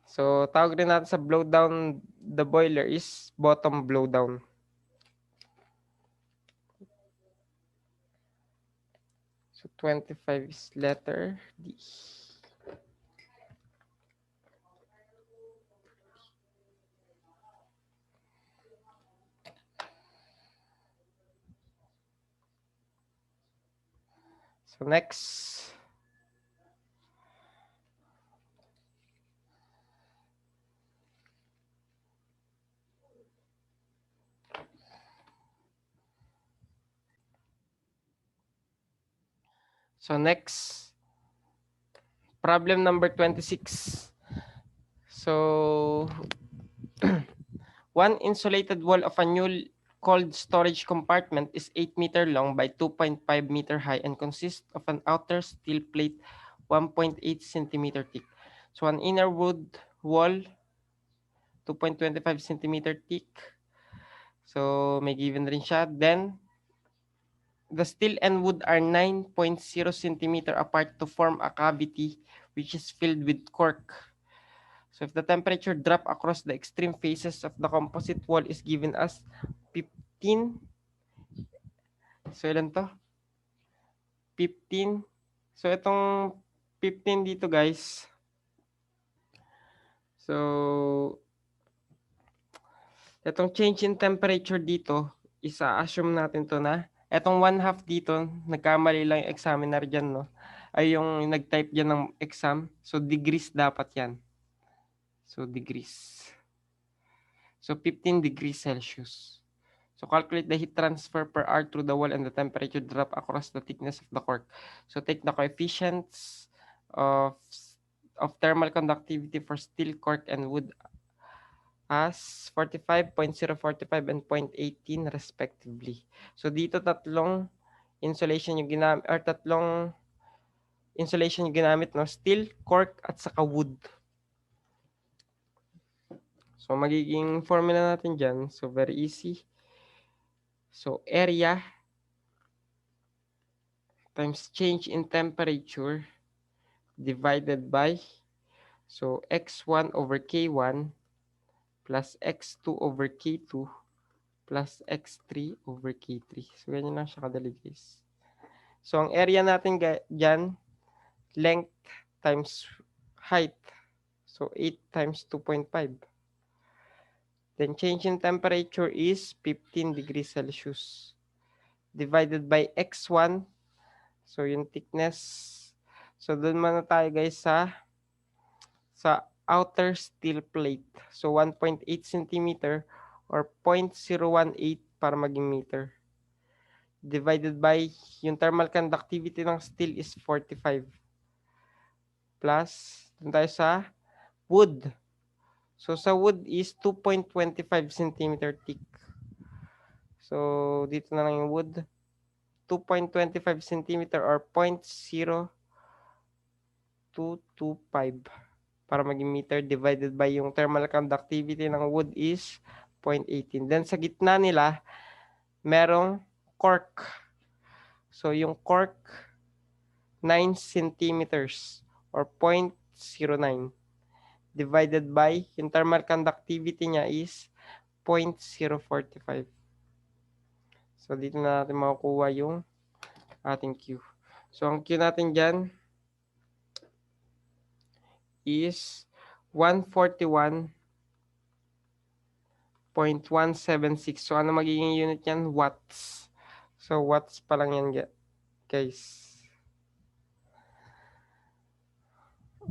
So, tawag rin natin sa blow down the boiler is bottom blow down. So, 25 is letter D. So, next. So, next. Problem number 26. So, one insulated wall of a new cold storage compartment is 8 meter long by 2.5 meter high and consists of an outer steel plate 1.8 centimeter thick. So, an inner wood wall 2.25 centimeter thick. So, may given rin siya. Then, the steel and wood are 9.0 centimeter apart to form a cavity which is filled with cork. So, if the temperature drop across the extreme faces of the composite wall is given as 15. So, ilan to? 15. So, itong 15 dito, guys. So, itong change in temperature dito, isa-assume natin to na etong 1/2 dito, nagkamali lang yung examiner dyan, no? Ay yung nag-type dyan ng exam. So, degrees dapat yan. So, degrees. So, 15 degrees Celsius. So, calculate the heat transfer per hour through the wall and the temperature drop across the thickness of the cork. So, take the coefficients of thermal conductivity for steel, cork, and wood as 45.045 and 0.18 respectively. So dito tatlong insulation yung ginamit or tatlong insulation yung ginamit, no? Steel, cork at saka wood. So magiging formula natin diyan. So very easy. So area times change in temperature divided by so x1 over k1 plus x2 over k2 plus x3 over k3. So ganyan lang siya kadali, guys. So, ang area natin dyan, length times height. So, 8 times 2.5. Then, change in temperature is 15 degrees Celsius. Divided by x1. So, yung thickness. So, doon muna tayo, guys, sa sa outer steel plate. So 1.8 centimeter or 0.018 para maging meter. Divided by yung thermal conductivity ng steel is 45. Plus, dun tayo sa wood. So sa wood is 2.25 centimeter thick. So dito na lang yung wood. 2.25 centimeter or 0.0225 para maging meter divided by yung thermal conductivity ng wood is 0.18. Then sa gitna nila, merong cork. So yung cork, 9 centimeters or 0.09 divided by yung thermal conductivity niya is 0.045. So dito na natin makukuha yung ating Q. So ang Q natin dyan is 141.176. So ano magiging unit yan? Watts. So watts pa lang yan guys.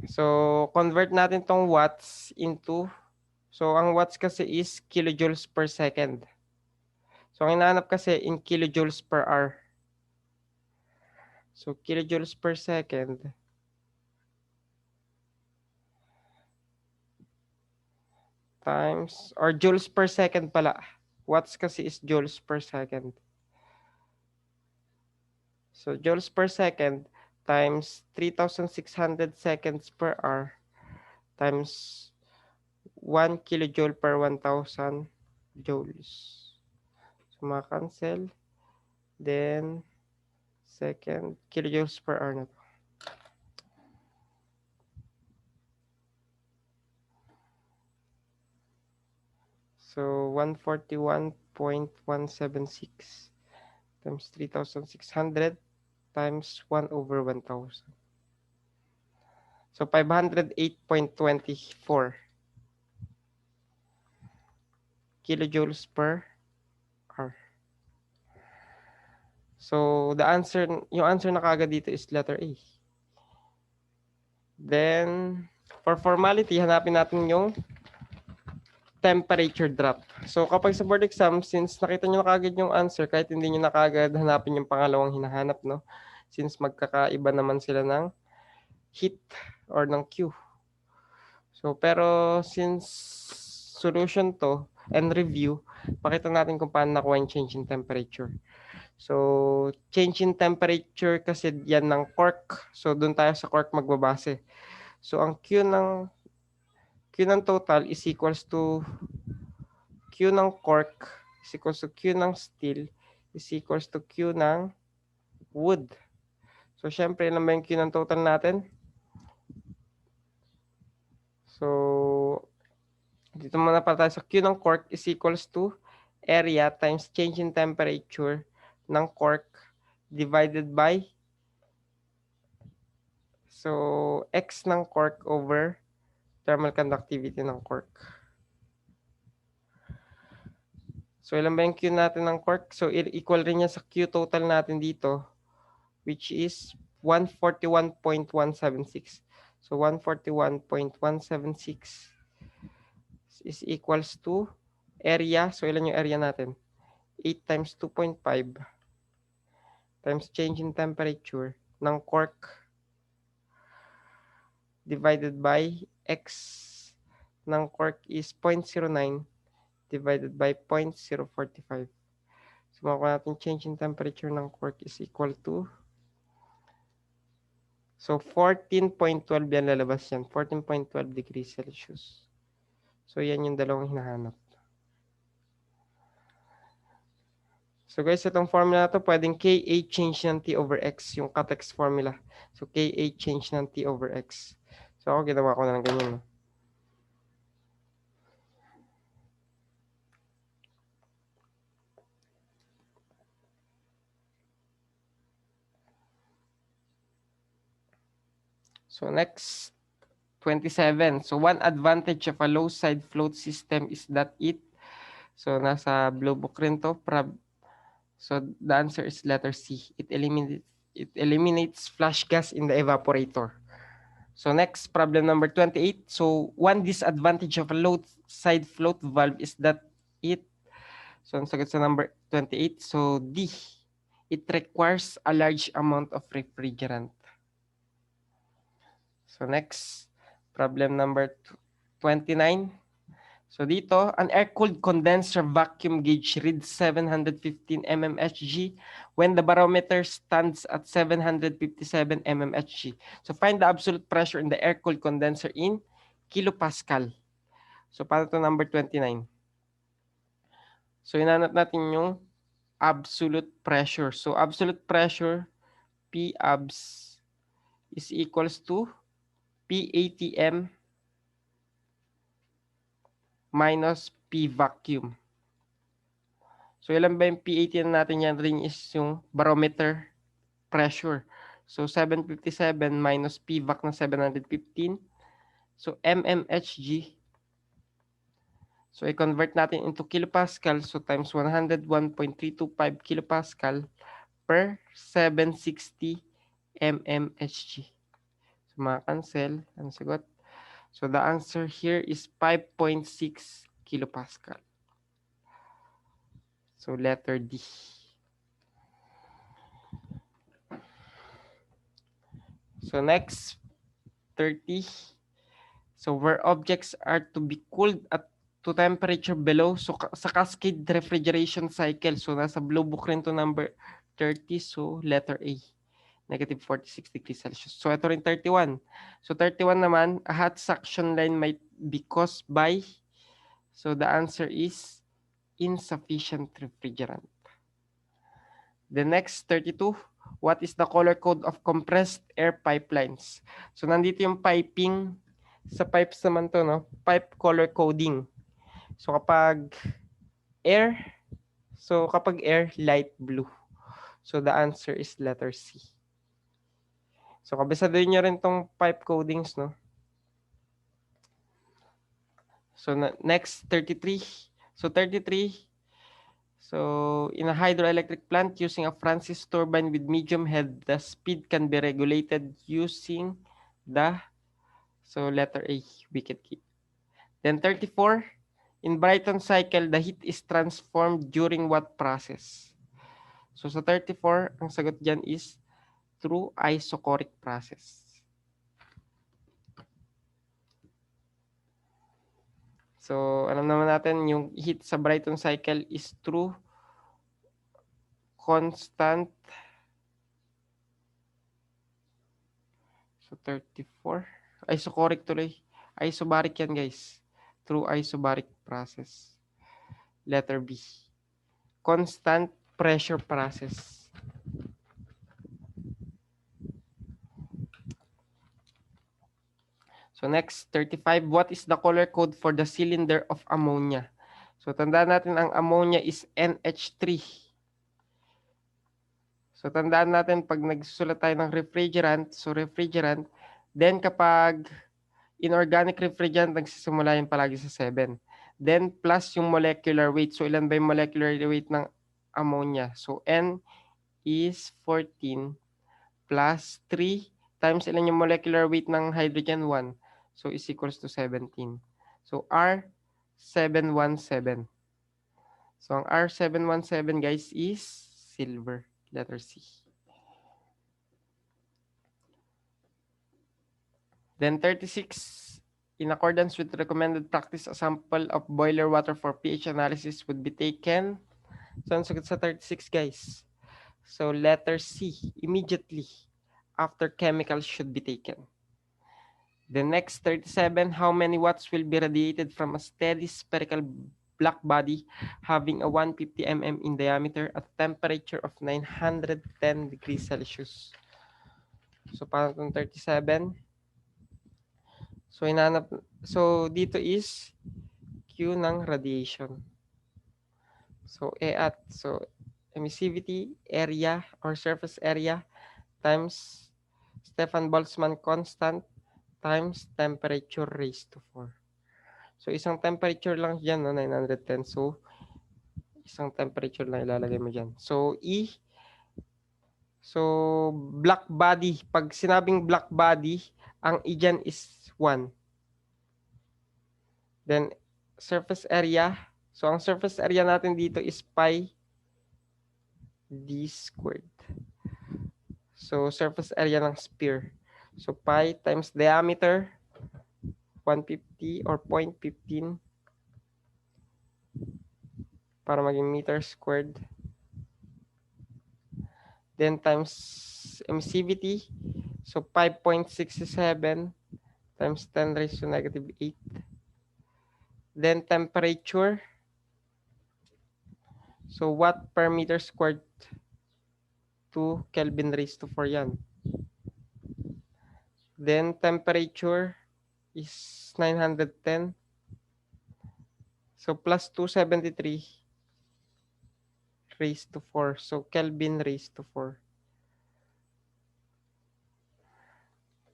So convert natin tong watts into, so ang watts kasi is kilojoules per second. So ang hinahanap kasi in kilojoules per hour. So kilojoules per second times, or joules per second pala. Watts kasi is joules per second. So joules per second times 3,600 seconds per hour times 1 kilojoule per 1,000 joules. So maka-cancel. Then second, kilojoules per hour na to. So 141.176 times 3,600 times 1 over 1,000. So 508.24 kilojoules per hour. So the answer, yung answer na kagad dito is letter A. Then for formality, hanapin natin yung temperature drop. So kapag sa board exam, since nakita nyo na kagad yung answer, kahit hindi nyo na kagad hanapin yung pangalawang hinahanap, no? Since magkakaiba naman sila ng heat or ng Q. So pero since solution to and review, pakita natin kung paano nakuha yung change in temperature. So change in temperature kasi yan ng cork. So doon tayo sa cork magbabase. So ang Q ng total is equals to Q ng cork is equals to Q ng steel is equals to Q ng wood. So syempre, ilan ba yung Q ng total natin? So dito muna pa tayo sa Q ng cork is equals to area times change in temperature ng cork divided by, so X ng cork over thermal conductivity ng cork. So ilan ba yung Q natin ng cork? So equal rin niya sa Q total natin dito, which is 141.176. So 141.176 is equals to area. So ilan yung area natin? 8 times 2.5 times change in temperature ng cork divided by X ng cork is 0.09 divided by 0.045. So makuha natin change in temperature ng cork is equal to, so 14.12 yan lalabas yan. 14.12 degrees Celsius. So yan yung dalawang hinahanap. So guys, itong formula na to, pwedeng Ka change ng T over X, yung Catex formula. So Ka change ng T over X. So ako ginawa ko na lang ganyan. No? So next, 27. So one advantage of a low side float system is that it, so nasa blue book rin to, so the answer is letter C. It eliminates flash gas in the evaporator. So next, problem number 28. So one disadvantage of a low side float valve is that it, so ang sagot sa number 28, so D, it requires a large amount of refrigerant. So next, problem number 29. So dito, an air-cooled condenser vacuum gauge reads 715 mmHg when the barometer stands at 757 mmHg. So find the absolute pressure in the air-cooled condenser in kilopascal. So paano to number 29? So inanap natin yung absolute pressure. So absolute pressure, P abs is equals to PATM minus P vacuum. So ilan ba yung PATM natin yan rin is yung barometer pressure. So 757 minus PVAC na 715. So mmHg. So i-convert natin into kilopascal. So times 101.325 kilopascal per 760 mmHg. So maka-cancel. Ano sagot? So the answer here is 5.6 kilopascal. So letter D. So next, 30. So where objects are to be cooled at to temperature below. So sa cascade refrigeration cycle. So nasa blue book rin to number 30. So letter A. Negative 46 degrees Celsius. So ito rin 31. So 31 naman, a hot suction line might be caused by, so the answer is insufficient refrigerant. The next 32, what is the color code of compressed air pipelines? So nandito yung piping sa pipes naman to, no? Pipe color coding. So kapag air, light blue. So the answer is letter C. So kabisado nyo rin tong pipe codings, no? So next 33. So 33. So in a hydroelectric plant using a Francis turbine with medium head, the speed can be regulated using the, so letter A, wicket key. Then 34. In Brighton cycle, the heat is transformed during what process? So sa 34, ang sagot dyan is through isochoric process. So alam naman natin yung heat sa Brighton cycle is through constant. So 34. Isochoric tuloy. Isobaric yan guys. Through isobaric process. Letter B. Constant pressure process. So next, 35. What is the color code for the cylinder of ammonia? So tandaan natin ang ammonia is NH3. So tandaan natin pag nagsusulat tayo ng refrigerant, so refrigerant, then kapag inorganic refrigerant, nagsisimula yun palagi sa 7. Then plus yung molecular weight. So ilan ba yung molecular weight ng ammonia? So N is 14 plus 3 times ilan yung molecular weight ng hydrogen 1. So is equals to 17. So R717. So ang R717 guys is silver. Letter C. Then 36. In accordance with recommended practice, a sample of boiler water for pH analysis would be taken. So ang sagot sa 36 guys. So letter C, immediately after chemicals should be taken. The next 37, how many watts will be radiated from a steady spherical black body having a 150 mm in diameter at temperature of 910 degrees Celsius? So paano itong 37? So inanap, so dito is Q ng radiation. So E at, so emissivity area or surface area times Stefan Boltzmann constant times temperature raised to 4. So isang temperature lang diyan, no, 910. So isang temperature lang ilalagay mo diyan. So E, so black body, pag sinabing black body, Ang E dyan is 1. Then, surface area. So, ang surface area natin dito is pi d squared. So, surface area ng sphere. So, pi times diameter, 150 or 0.15 para maging meter squared. Then, times emissivity. So, 5.67 times 10 raised to negative 8. Then, temperature. So, watt per meter squared to Kelvin raised to 4 yan. Then, temperature is 910. So, plus 273 raised to 4. So, Kelvin raised to 4.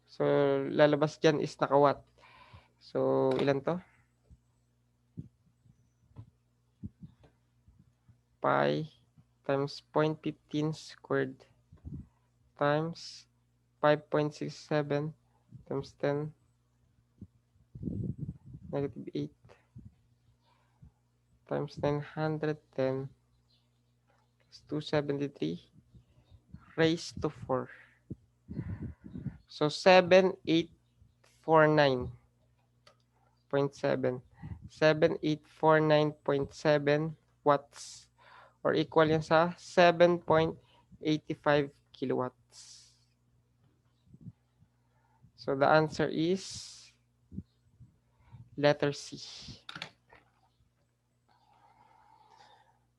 So, lalabas dyan is nakawatt. So, ilan to? Pi times 0.15 squared times 5.67 times 10 negative 8 times 910 plus 273 raised to 4. So, 7849.7. 7849.7 watts or equal yan sa 7.85 kilowatts. So the answer is letter C.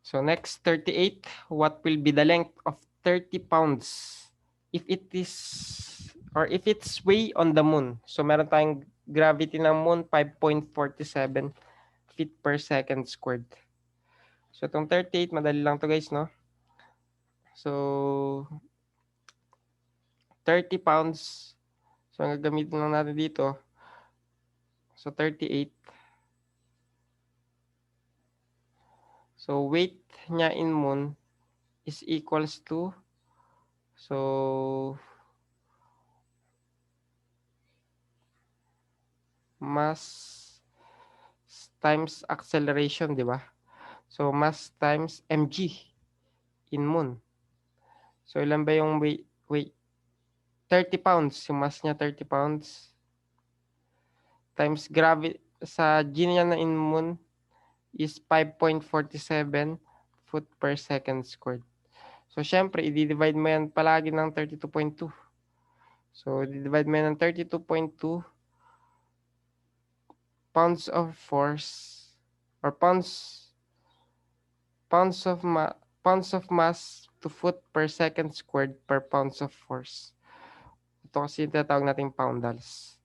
So next, 38. What will be the length of 30 pounds if it is or if it's way on the moon? So meron tayong gravity ng moon 5.47 feet per second squared. So itong 38, madali lang to guys, no? So 30 pounds. So ang gagamitin lang natin dito. So 38. So weight niya in moon is equals to, so mass times acceleration, di ba? So mass times mg in moon. So ilan ba yung weight? 30 pounds. Yung mass niya 30 pounds. Times gravity sa g niya na in moon is 5.47 foot per second squared. So syempre, i-divide mo yan palagi ng 32.2. So i-divide mo yan ng 32.2 pounds of force or pounds of mass to foot per second squared per pounds of force. Ito kasi yung tinatawag nating poundals.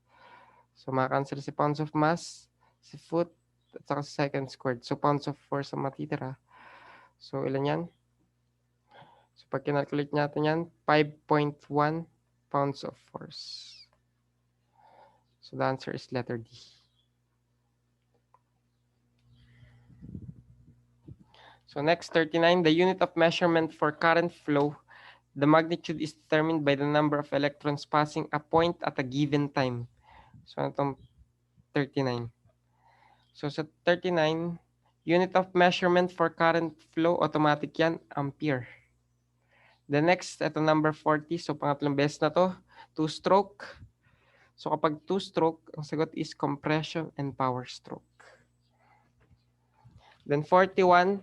So maka-cancel si pounds of mass, si foot, at saka si second squared. So pounds of force ang matitira. So ilan yan? So pag kinalculate natin yan, 5.1 pounds of force. So the answer is letter D. So next, 39, the unit of measurement for current flow. The magnitude is determined by the number of electrons passing a point at a given time. So itong 39. So sa 39, unit of measurement for current flow, automatic yan, ampere. The next, ito number 40. So pangatlong beses na to, two-stroke. So kapag two-stroke, ang sagot is compression and power stroke. Then 41,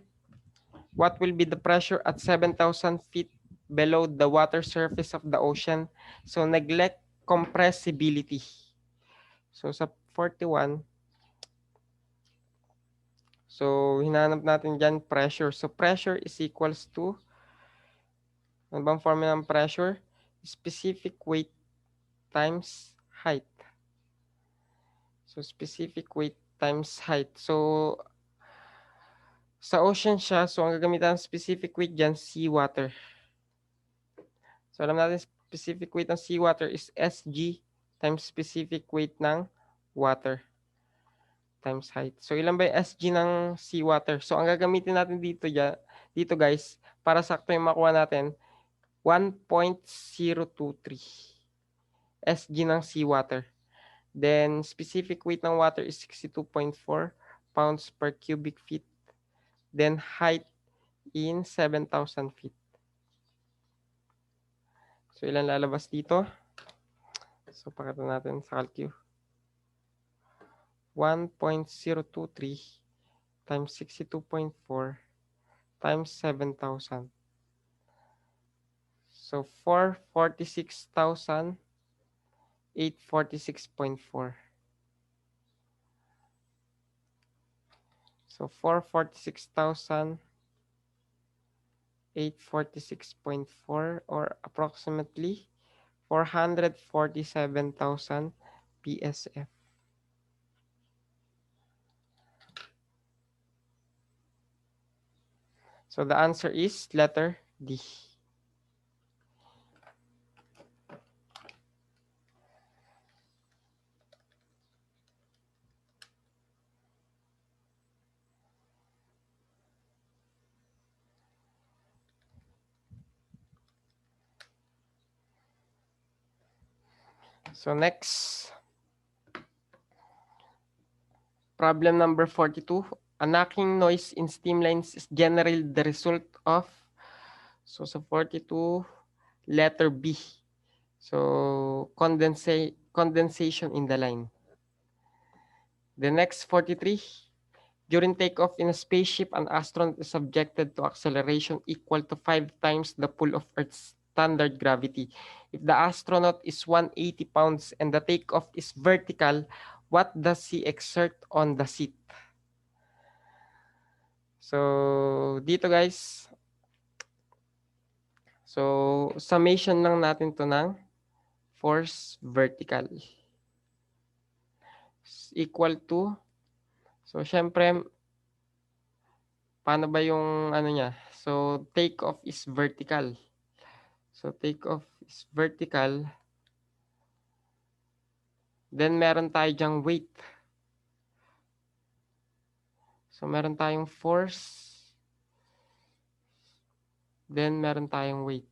what will be the pressure at 7,000 feet below the water surface of the ocean? So neglect compressibility. So sa 41, so hinanap natin dyan pressure. So pressure is equals to, ano bang formula ng pressure? Specific weight times height. So specific weight times height. So sa ocean siya, so ang gagamitan ng specific weight dyan, seawater. So alam natin specific weight ng seawater is Sg times specific weight ng water times height. So ilan ba yung Sg ng seawater? So ang gagamitin natin dito guys, para sakto yung makuha natin, 1.023. SG ng seawater. Then, specific weight ng water is 62.4 pounds per cubic feet. Then, height in 7,000 feet. So, ilan lalabas dito? So, pakita natin sa calcu. 1.023 times 62.4 times 7,000. So, 446,846.4. So, 446,846.4 or approximately 447,000 PSF. So the answer is letter D. So next, problem number 42. A knocking noise in steam lines is generally the result of, so sa 42, letter B. So condensation in the line. The next 43, during takeoff in a spaceship, an astronaut is subjected to acceleration equal to 5 times the pull of Earth's standard gravity. If the astronaut is 180 pounds and the takeoff is vertical, what does he exert on the seat? So, dito guys, so summation lang natin to ng force vertical equal to, so syempre, paano ba yung ano niya? So, takeoff is vertical. So, takeoff is vertical. Then, meron tayo dyang weight. So, meron tayong force. Then, meron tayong weight.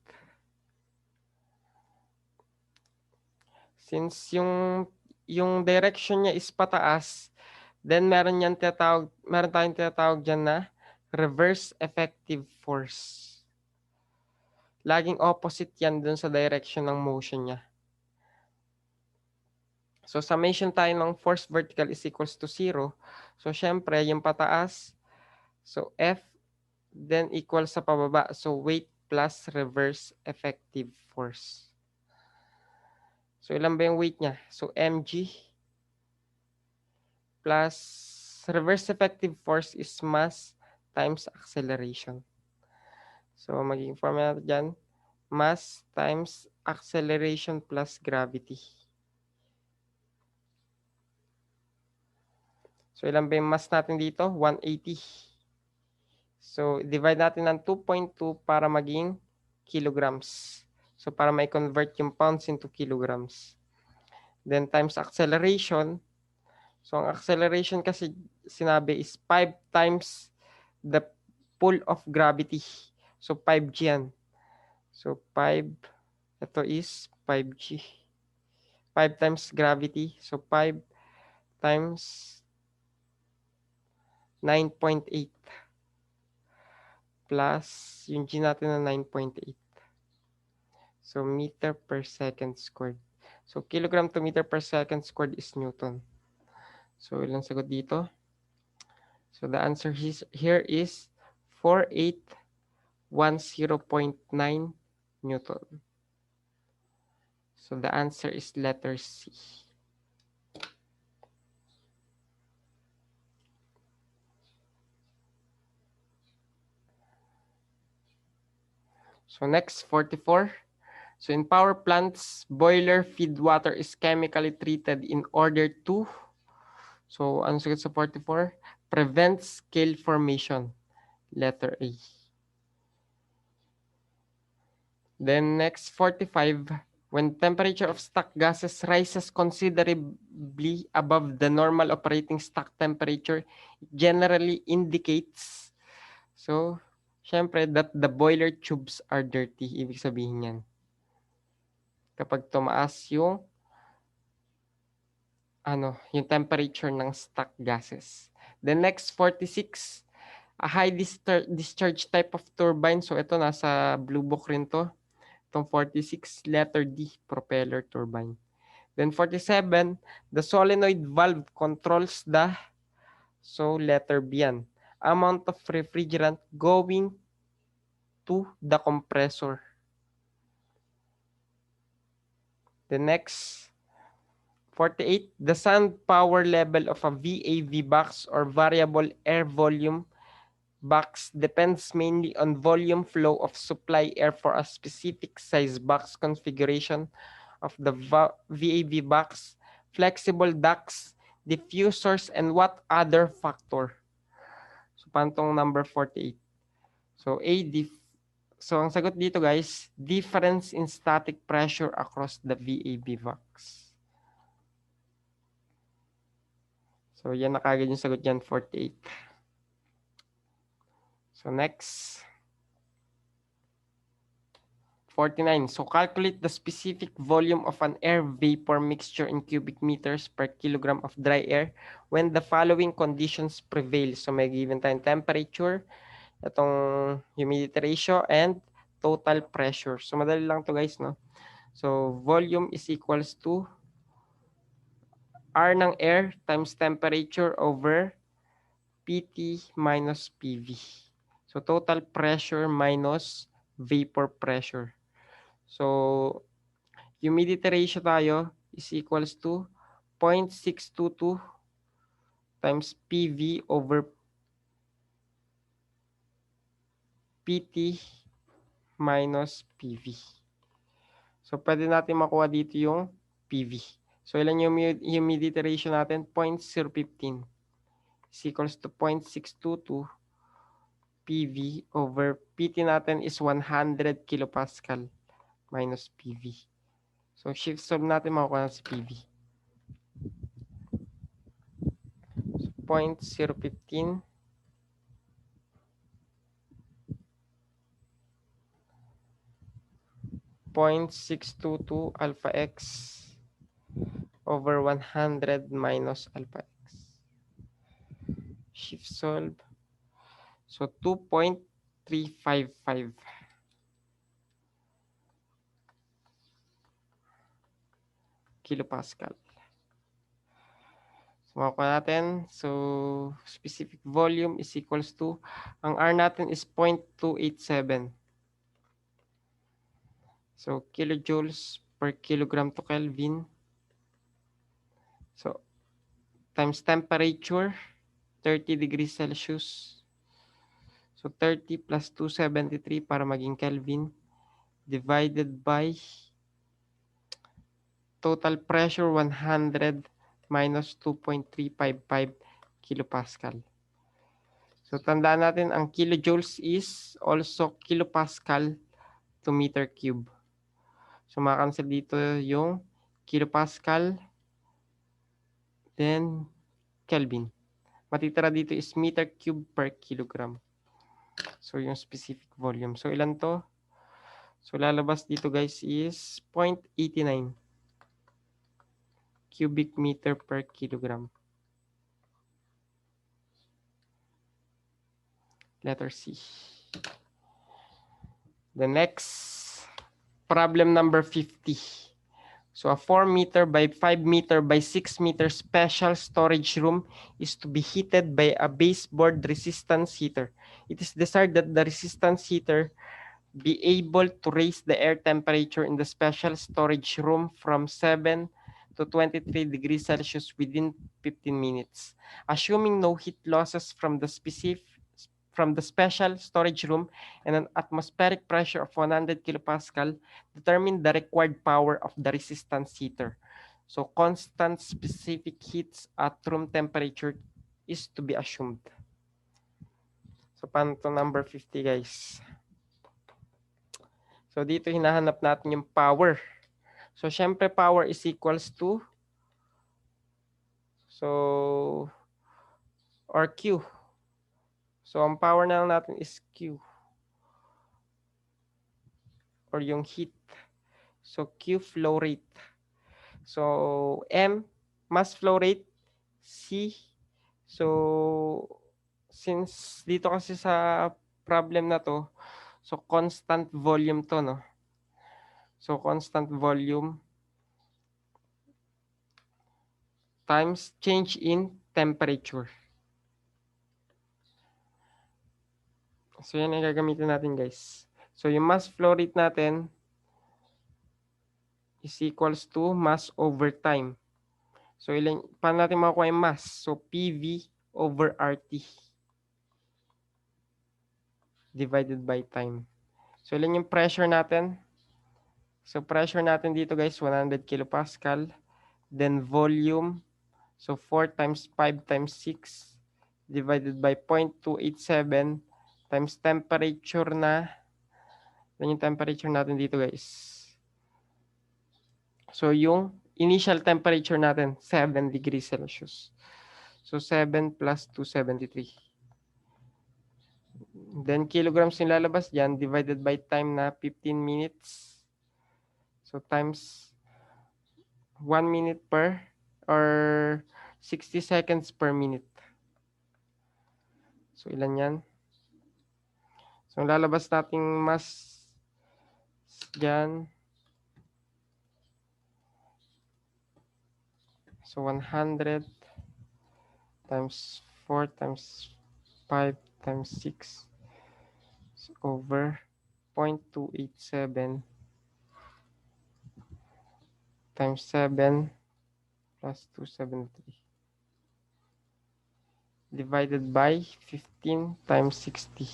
Since yung direction niya is pataas, then meron tayong tinatawag dyan na reverse effective force. Laging opposite yan dun sa direction ng motion niya. So, summation tayo ng force vertical is equals to 0. So, syempre, yung pataas, so F, then equal sa pababa. So, weight plus reverse effective force. So, ilan ba yung weight niya? So, mg plus reverse effective force is mass times acceleration. So, magiging formula natin dyan, mass times acceleration plus gravity. So, ilan ba yung mass natin dito? 180. So, divide natin ng 2.2 para maging kilograms. So, para may convert yung pounds into kilograms. Then, times acceleration. So, ang acceleration kasi sinabi is 5 times the pull of gravity. So, 5G yan. So, 5, ito is 5G. 5 times gravity. So, 5 times 9.8 plus yung G natin na 9.8. So, meter per second squared. So, kilogram to meter per second squared is Newton. So, ilang sagot dito? So, the answer here is 4810.9 Newton. So, the answer is letter C. So next, 44. So in power plants, boiler feed water is chemically treated in order to, so ano sagot sa 44? Prevent scale formation. Letter A. Then next, 45. When temperature of stock gases rises considerably above the normal operating stock temperature, it generally indicates, so syempre, that the boiler tubes are dirty. Ibig sabihin yan, kapag tumaas yung yung temperature ng stack gases. The next 46, a high discharge type of turbine. So ito nasa blue book rin to. Itong 46, letter D, propeller turbine. Then 47, the solenoid valve controls the, so letter B yan, amount of refrigerant going to the compressor. The next 48, the sound power level of a VAV box or variable air volume box depends mainly on volume flow of supply air for a specific size box configuration of the VAV box, flexible ducts, diffusers, and what other factor. So, pantong number 48. So, so, ang sagot dito guys, difference in static pressure across the VAV box. So, yan na kagad yung sagot dyan, 48. So, next. 49. So, calculate the specific volume of an air-vapor mixture in cubic meters per kilogram of dry air when the following conditions prevail. So, may given tayong temperature, itong humidity ratio, and total pressure. So, madali lang to guys, no? So, volume is equals to R ng air times temperature over PT minus PV. So, total pressure minus vapor pressure. So, humidity ratio tayo is equals to 0.622 times PV over PT minus PV. So, pwede natin makuha dito yung PV. So, ilan yung humidity ratio natin? 0.015 is equals to 0.622 PV over PT natin is 100 kilopascal minus PV. So, shift solve natin makukuha na si PV. 0.015 0.622 alpha x over 100 minus alpha x. Shift solve. So 2.355 kilopascal. So makuha natin. So specific volume is equals to, ang R natin is 0.287. So kilojoules per kilogram to Kelvin. So times temperature, 30 degrees Celsius. So 30 plus 273 para maging Kelvin divided by total pressure 100 minus 2.355 kilopascal. So tandaan natin ang kilojoules is also kilopascal to meter cube. So makacancel dito yung kilopascal then Kelvin. Matitira dito is meter cube per kilogram. So yung specific volume. So ilan to? So lalabas dito guys is 0.89 cubic meter per kilogram. Letter C. The next, problem number 50. So a 4 meter by 5 meter by 6 meter special storage room is to be heated by a baseboard resistance heater. It is desired that the resistance heater be able to raise the air temperature in the special storage room from 7 to 23 degrees Celsius within 15 minutes. Assuming no heat losses from the special storage room and an atmospheric pressure of 100 kilopascal, determine the required power of the resistance heater. So constant specific heats at room temperature is to be assumed. So paano to number 50 guys? So dito hinahanap natin yung power. So syempre power is equals to, so, or Q. So ang power na lang natin is Q. Or yung heat. So Q flow rate. So M mass flow rate, C. So, since dito kasi sa problem na to, so constant volume to, no? So, constant volume times change in temperature. So, yan ang gagamitin natin, guys. So, yung mass flow rate natin is equals to mass over time. So, paano natin makukuha yung mass? So, PV over RT divided by time. So, ilan yung pressure natin? So, pressure natin dito, guys, 100 kilopascal. Then, volume. So, 4 times 5 times 6 divided by 0.287 times temperature na. Yan yung temperature natin dito, guys. So, yung initial temperature natin, 7 degrees Celsius. So, 7 plus 273. Then, kilograms yung lalabas dyan, divided by time na 15 minutes. So, times 1 minute per or 60 seconds per minute. So, ilan yan? So, lalabas nating mass dyan. So, 100 times 4 times 5 times 6 over 0.287 times 7 plus 273 divided by 15 times 60.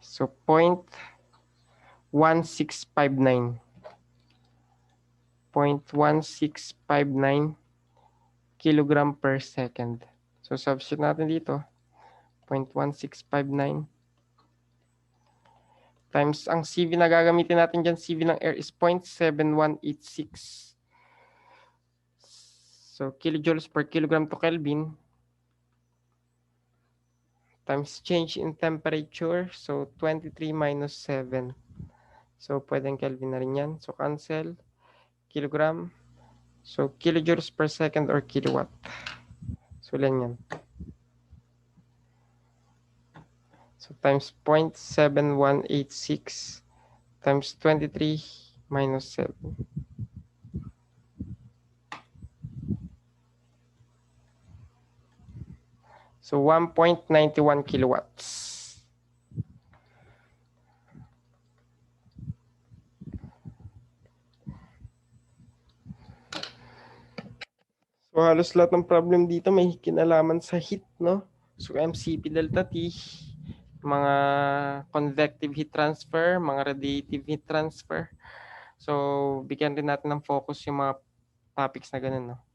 So 0.1659. 0.1659 kilogram per second. So substitute natin dito. 0.1659 times ang CV na gagamitin natin dyan, CV ng air is 0.7186. So kilojoules per kilogram to Kelvin times change in temperature. So 23 minus 7. So pwedeng Kelvin na rin yan. So cancel. Kilogram. So kilojoules per second or kilowatt. So ilan yan? So times 0.7186 times 23 minus 7. So 1.91 kilowatts. So halos lahat ng problem dito may kinalaman sa heat, no? So MCP delta T, mga convective heat transfer, mga radiative heat transfer. So bigyan din natin ng focus yung mga topics na ganun, no?